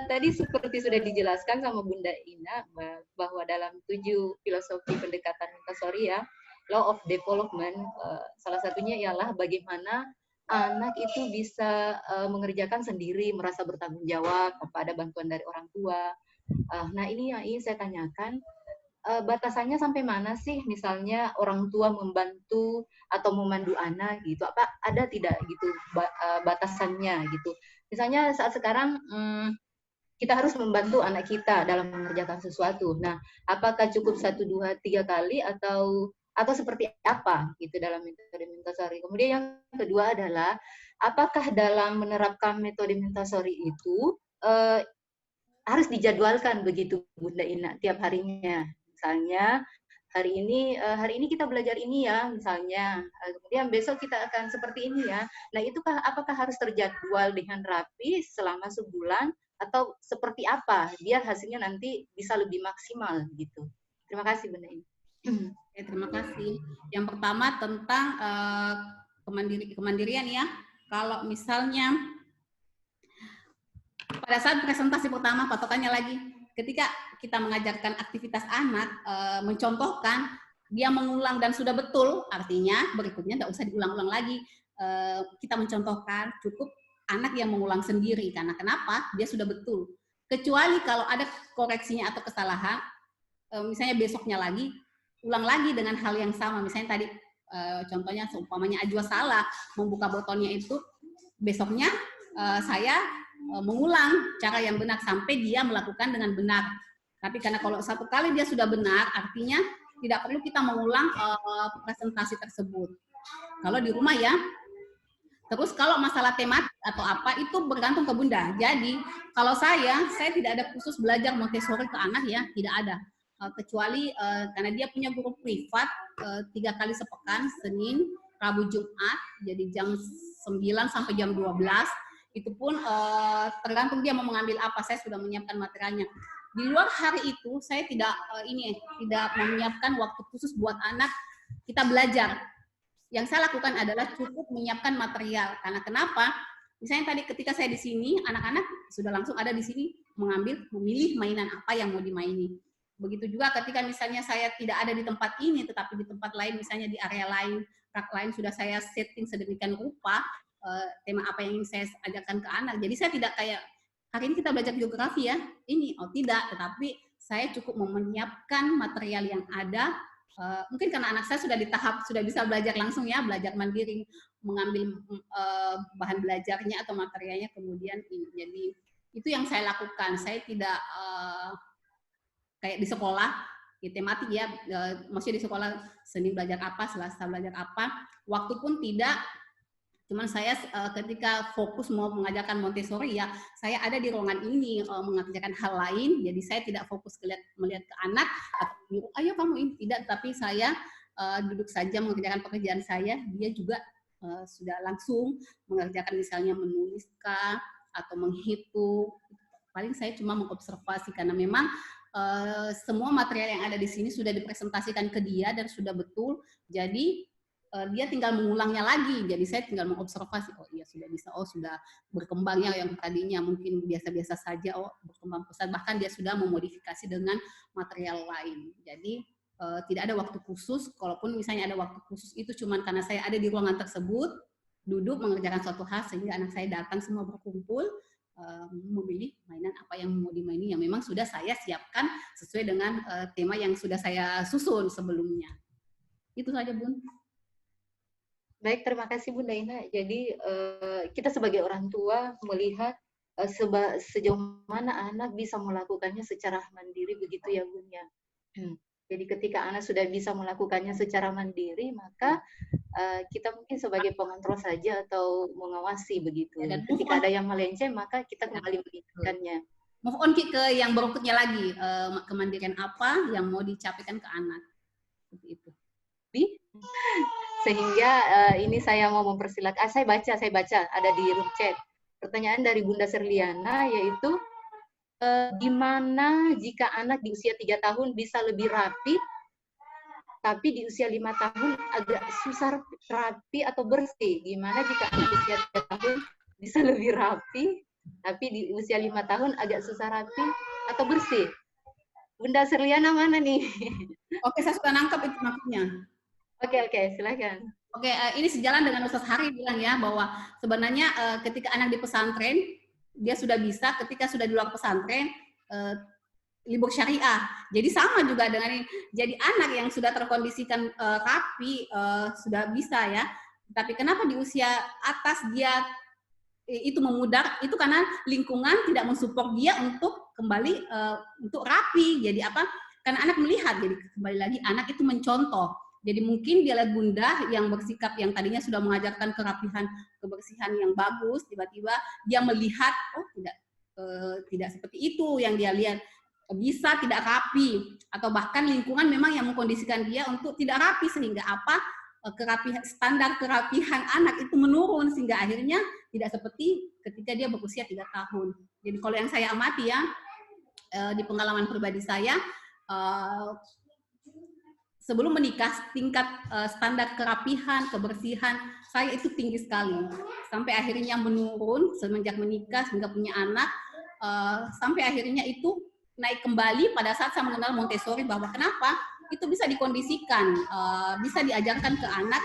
tadi seperti sudah dijelaskan sama Bunda Ina bahwa dalam 7 filosofi pendekatan Montessori ya, law of development, salah satunya ialah bagaimana anak itu bisa mengerjakan sendiri, merasa bertanggung jawab tanpa ada bantuan dari orang tua. Nah ini yang ingin saya tanyakan, batasannya sampai mana sih misalnya orang tua membantu atau memandu anak gitu, apa ada tidak gitu batasannya gitu. Misalnya saat sekarang kita harus membantu anak kita dalam mengerjakan sesuatu. Nah, apakah cukup 1, 2, 3 kali atau seperti apa gitu dalam metode Montessori. Kemudian yang kedua adalah apakah dalam menerapkan metode Montessori itu harus dijadwalkan begitu Bunda Ina tiap harinya. Misalnya hari ini kita belajar ini ya misalnya, kemudian besok kita akan seperti ini ya. Nah, itukah apakah harus terjadwal dengan rapi selama sebulan atau seperti apa biar hasilnya nanti bisa lebih maksimal gitu. Terima kasih Bunda Ina. Oke, terima kasih. Yang pertama tentang kemandirian ya. Kalau misalnya pada saat presentasi pertama patokannya lagi, ketika kita mengajarkan aktivitas anak, mencontohkan, dia mengulang dan sudah betul, artinya berikutnya tidak usah diulang-ulang lagi. Kita mencontohkan, cukup anak yang mengulang sendiri. Karena kenapa? Dia sudah betul. Kecuali kalau ada koreksinya atau kesalahan, misalnya besoknya lagi, ulang lagi dengan hal yang sama. Misalnya tadi contohnya seumpamanya Ajwa salah membuka botolnya itu, besoknya saya mengulang cara yang benar sampai dia melakukan dengan benar. Tapi karena kalau 1 kali dia sudah benar, artinya tidak perlu kita mengulang presentasi tersebut. Kalau di rumah ya. Terus kalau masalah tematik atau apa itu bergantung ke Bunda. Jadi kalau saya tidak ada khusus belajar Montessori ke anak ya, tidak ada. Kecuali karena dia punya guru privat 3 kali sepekan, Senin, Rabu, Jumat, jadi jam 9 sampai jam 12, itu pun tergantung dia mau mengambil apa, saya sudah menyiapkan materialnya. Di luar hari itu, saya tidak menyiapkan waktu khusus buat anak kita belajar. Yang saya lakukan adalah cukup menyiapkan material, karena kenapa? Misalnya tadi ketika saya di sini, anak-anak sudah langsung ada di sini memilih mainan apa yang mau dimaini. Begitu juga ketika misalnya saya tidak ada di tempat ini, tetapi di tempat lain, misalnya di area lain, rak lain sudah saya setting sedemikian rupa, tema apa yang ingin saya ajarkan ke anak. Jadi saya tidak kayak, hari ini kita belajar geografi ya, tidak, tetapi saya cukup menyiapkan material yang ada, mungkin karena anak saya sudah di tahap, sudah bisa belajar langsung ya, belajar mandiri, mengambil bahan belajarnya atau materialnya kemudian ini. Jadi itu yang saya lakukan, saya tidak kayak di sekolah, ya, tematik ya, maksudnya di sekolah Senin belajar apa, Selasa belajar apa, waktu pun tidak, cuman saya ketika fokus mau mengajarkan Montessori ya, saya ada di ruangan ini mengajarkan hal lain, jadi saya tidak fokus melihat ke anak, atau ayo kamu ini, tidak, tapi saya duduk saja mengerjakan pekerjaan saya, dia juga sudah langsung mengerjakan misalnya menuliskah, atau menghitung, paling saya cuma mengobservasi, karena memang semua material yang ada di sini sudah dipresentasikan ke dia dan sudah betul. Jadi dia tinggal mengulangnya lagi. Jadi saya tinggal mengobservasi, oh iya sudah bisa, oh sudah berkembangnya yang tadinya mungkin biasa-biasa saja, oh berkembang pesat, bahkan dia sudah memodifikasi dengan material lain. Jadi tidak ada waktu khusus, kalaupun misalnya ada waktu khusus itu cuman karena saya ada di ruangan tersebut, duduk mengerjakan suatu hal sehingga anak saya datang semua berkumpul, memilih mainan apa yang mau dimaini yang memang sudah saya siapkan sesuai dengan tema yang sudah saya susun sebelumnya. Itu saja, Bun. Baik, terima kasih Bunda Ina. Jadi kita sebagai orang tua melihat sejauh mana anak bisa melakukannya secara mandiri, begitu ya Bun ya. Jadi ketika anak sudah bisa melakukannya secara mandiri, maka kita mungkin sebagai pengontrol saja atau mengawasi begitu. Dan ketika ada yang melenceng, maka kita kembali mengingatkannya. Move on ke yang berikutnya lagi, kemandirian apa yang mau dicapai ke anak. Seperti itu. Sehingga ini saya mau mempersilakan, saya baca ada di room chat. Pertanyaan dari Bunda Serliana yaitu gimana jika anak di usia 3 tahun bisa lebih rapi, tapi di usia 5 tahun agak susah rapi atau bersih. Gimana jika anak di usia 3 tahun bisa lebih rapi, tapi di usia 5 tahun agak susah rapi atau bersih? Bunda Serliana mana nih? Oke, saya sudah nangkap itu maksudnya. Oke, silakan. Oke, ini sejalan dengan Ustaz Hari bilang ya, bahwa sebenarnya ketika anak di pesantren, dia sudah bisa, ketika sudah di luar pesantren, libur syariah. Jadi sama juga dengan ini. Jadi anak yang sudah terkondisikan rapi, sudah bisa ya. Tapi kenapa di usia atas dia itu memudar, itu karena lingkungan tidak mensupport dia untuk kembali untuk rapi. Jadi apa? Karena anak melihat, jadi kembali lagi anak itu mencontoh. Jadi mungkin dia lihat bunda yang bersikap yang tadinya sudah mengajarkan kerapihan, kebersihan yang bagus, tiba-tiba dia melihat, oh tidak seperti itu yang dia lihat, bisa tidak rapi, atau bahkan lingkungan memang yang mengkondisikan dia untuk tidak rapi, sehingga apa, standar kerapihan anak itu menurun, sehingga akhirnya tidak seperti ketika dia berusia 3 tahun. Jadi kalau yang saya amati ya, di pengalaman pribadi saya, sebelum menikah, tingkat standar kerapihan, kebersihan saya itu tinggi sekali. Sampai akhirnya menurun semenjak menikah, sehingga punya anak, sampai akhirnya itu naik kembali pada saat saya mengenal Montessori, bahwa kenapa itu bisa dikondisikan, bisa diajarkan ke anak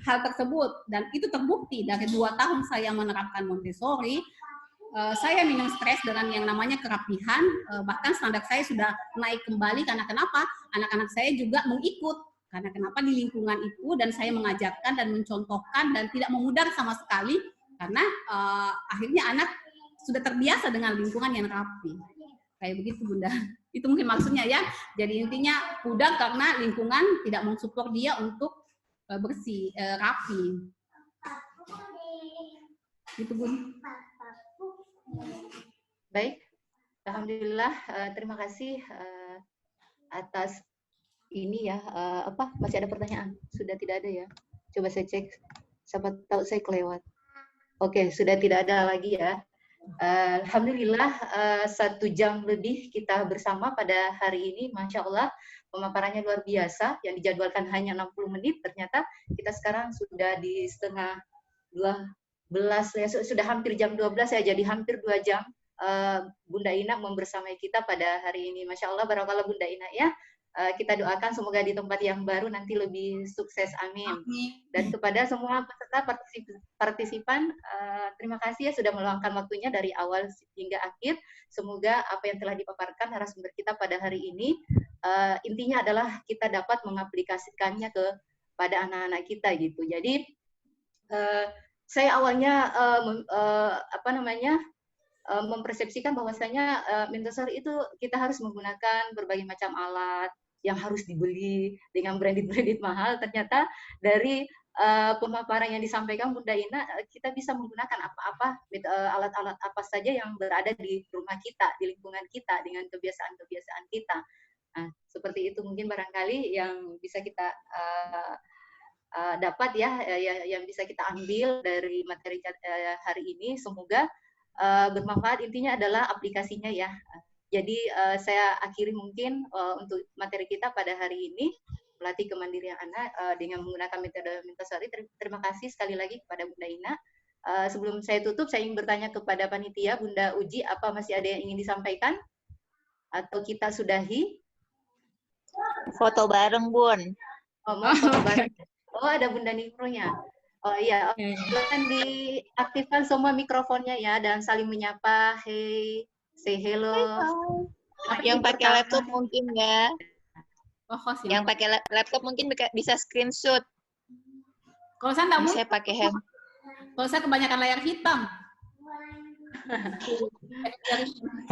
hal tersebut. Dan itu terbukti dari 2 tahun saya menerapkan Montessori, saya minum stres dengan yang namanya kerapihan, bahkan standar saya sudah naik kembali. Karena kenapa? Anak-anak saya juga mengikut. Karena kenapa di lingkungan itu, dan saya mengajarkan dan mencontohkan dan tidak memudar sama sekali, karena akhirnya anak sudah terbiasa dengan lingkungan yang rapi. Kayak begitu Bunda. Itu mungkin maksudnya ya. Jadi intinya pudar karena lingkungan tidak mensupport dia untuk bersih, rapi. Gitu Bun. Baik, alhamdulillah, terima kasih atas ini ya. Masih ada pertanyaan? Sudah tidak ada ya? Coba saya cek, siapa tahu saya kelewat. Oke, sudah tidak ada lagi ya. Alhamdulillah, 1 jam lebih kita bersama pada hari ini, Masya Allah, pemaparannya luar biasa. Yang dijadwalkan hanya 60 menit, ternyata kita sekarang sudah di setengah 12, ya, sudah hampir jam 12 ya, jadi hampir 2 jam Bunda Ina membersamai kita pada hari ini. Masya Allah, barakallah Bunda Ina ya. Kita doakan semoga di tempat yang baru nanti lebih sukses, amin. Dan kepada semua peserta partisipan, terima kasih ya sudah meluangkan waktunya dari awal hingga akhir. Semoga apa yang telah dipaparkan narasumber kita pada hari ini, intinya adalah kita dapat mengaplikasikannya kepada anak-anak kita gitu. Jadi saya awalnya mempersepsikan bahwasanya Montessori itu kita harus menggunakan berbagai macam alat yang harus dibeli dengan branded mahal. Ternyata dari pemaparan yang disampaikan Bunda Ina, kita bisa menggunakan alat-alat apa saja yang berada di rumah kita, di lingkungan kita, dengan kebiasaan-kebiasaan kita. Nah, seperti itu mungkin barangkali yang bisa kita dapat ya, yang bisa kita ambil dari materi hari ini. Semoga bermanfaat. Intinya adalah aplikasinya ya. Jadi saya akhiri mungkin untuk materi kita pada hari ini, melatih kemandirian anak dengan menggunakan metode Montessori. Terima kasih sekali lagi kepada Bunda Ina. Sebelum saya tutup, saya ingin bertanya kepada panitia, Bunda Uji, apa masih ada yang ingin disampaikan? Atau kita sudahi? Foto bareng, Bun. Oh, mau foto bareng. Oh, ada Bunda Nifronya. Oh iya, silakan diaktifkan semua mikrofonnya ya dan saling menyapa. Hey, say hello. Yang pakai laptop mungkin ya. Yang pakai laptop mungkin bisa screenshot. Kalau saya nggak mau, saya pakai hand. Kalau saya kebanyakan layar hitam.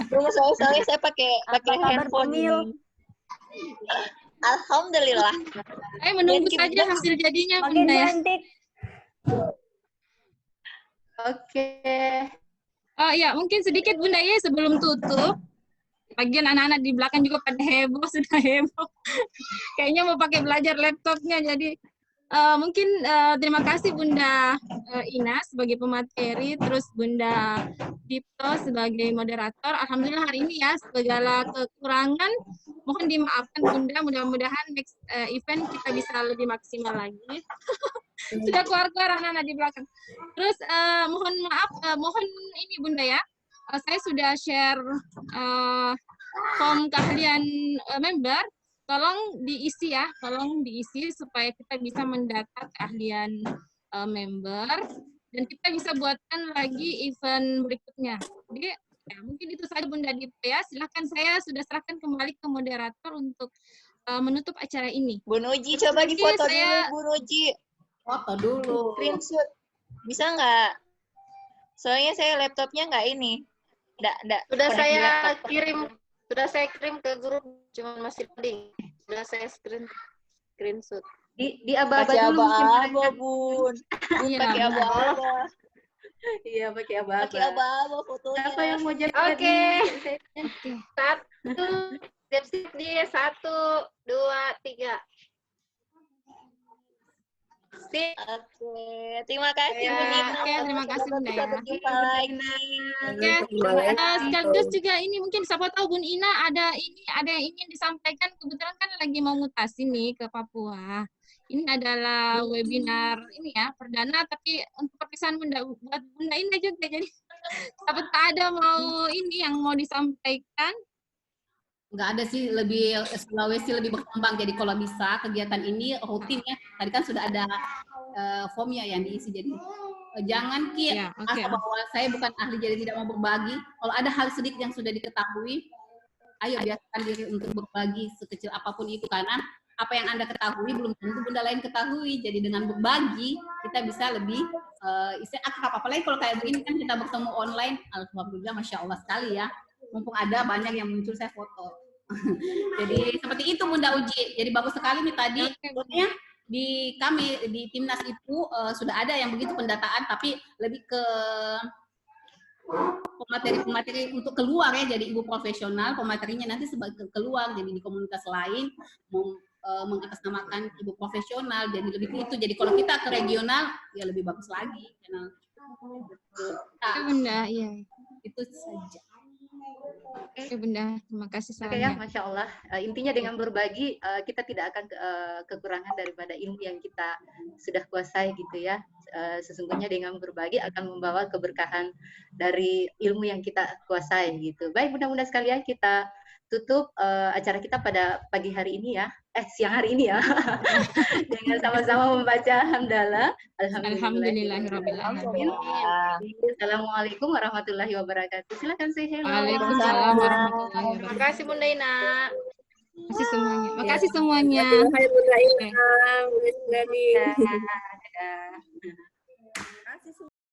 Soalnya saya pakai handphone ini. Alhamdulillah. Saya menunggu saja hasil jadinya, Bunda ya. Oke. Oh iya, mungkin sedikit Bunda ya sebelum tutup. Bagian anak-anak di belakang juga pada heboh, sudah heboh. Kayaknya mau pakai belajar laptopnya, jadi mungkin terima kasih Bunda Ina sebagai pemateri, terus Bunda Dipto sebagai moderator. Alhamdulillah hari ini ya, segala kekurangan mohon dimaafkan Bunda, mudah-mudahan next event kita bisa lebih maksimal lagi. Sudah keluar-keluar anak-anak di belakang. Terus mohon maaf, mohon ini Bunda ya, saya sudah share form keahlian member. Tolong diisi ya, tolong diisi supaya kita bisa mendata keahlian member dan kita bisa buatkan lagi event berikutnya. Jadi ya, mungkin itu saja Bunda Dipto ya. Silahkan, saya sudah serahkan kembali ke moderator untuk menutup acara ini. Bun Uji, coba difoto dulu, Bun Uji. Foto dulu. Screenshot. Bisa nggak? Soalnya saya laptopnya nggak ini. Sudah saya kirim ke grup, cuma masih loading. Sudah saya screenshot. Di aba-aba dulu aba-aba, Bun. Pakai aba-aba. Iya, pakai aba-aba. Pakai aba-aba fotonya. Siapa yang mau jadi? Oke. Satu, siap-siap dia. 1, 2, 3. Oke, terima kasih Bu Nina. Oke, terima kasih Bunda ya. Jumpa lagi. Oke, sekaligus juga ini mungkin siapa tahu Bun Ina ada yang ingin disampaikan, kebetulan kan lagi mau mutasi nih ke Papua. Ini adalah webinar ini ya, perdana, tapi untuk perpisahan buat Bunda Ina juga, jadi siapa tahu ada mau ini yang mau disampaikan. Nggak ada sih, lebih Sulawesi lebih berkembang, jadi kalau bisa kegiatan ini rutin ya, tadi kan sudah ada formnya yang diisi, jadi jangan asa bahwa saya bukan ahli jadi tidak mau berbagi. Kalau ada hal sedikit yang sudah diketahui, ayo biasakan diri untuk berbagi sekecil apapun itu, karena apa yang Anda ketahui belum tentu Bunda lain ketahui, jadi dengan berbagi kita bisa lebih akrab, apalagi kalau kayak begini kan kita bertemu online. Alhamdulillah, Masya Allah sekali ya, mumpung ada banyak yang muncul saya foto. Jadi seperti itu Bunda Uji. Jadi bagus sekali nih tadi. Sebetulnya di kami di Timnas itu sudah ada yang begitu pendataan, tapi lebih ke pemateri untuk keluar ya. Jadi ibu profesional pematerinya nanti sebagai keluar, jadi di komunitas lain mengatasnamakan ibu profesional. Jadi lebih ke itu. Jadi kalau kita ke regional ya lebih bagus lagi. Bunda, iya. Itu saja. Oke Bunda, terima kasih Oke ya, Masya Allah. Intinya dengan berbagi, kita tidak akan kekurangan daripada ilmu yang kita sudah kuasai gitu ya. Sesungguhnya dengan berbagi akan membawa keberkahan dari ilmu yang kita kuasai gitu. Baik Bunda-bunda sekalian, kita tutup acara kita pada pagi hari ini ya. Siang hari ini ya. Dengan sama-sama membaca hamdalah. Alhamdulillahirrahmanirrahim. Assalamualaikum warahmatullahi wabarakatuh. Silakan say hello. Waalaikumsalam warahmatullahi wabarakatuh. Terima kasih Bunda Ina. Terima kasih semuanya. Makasih semuanya. Bunda Ina. Dadah.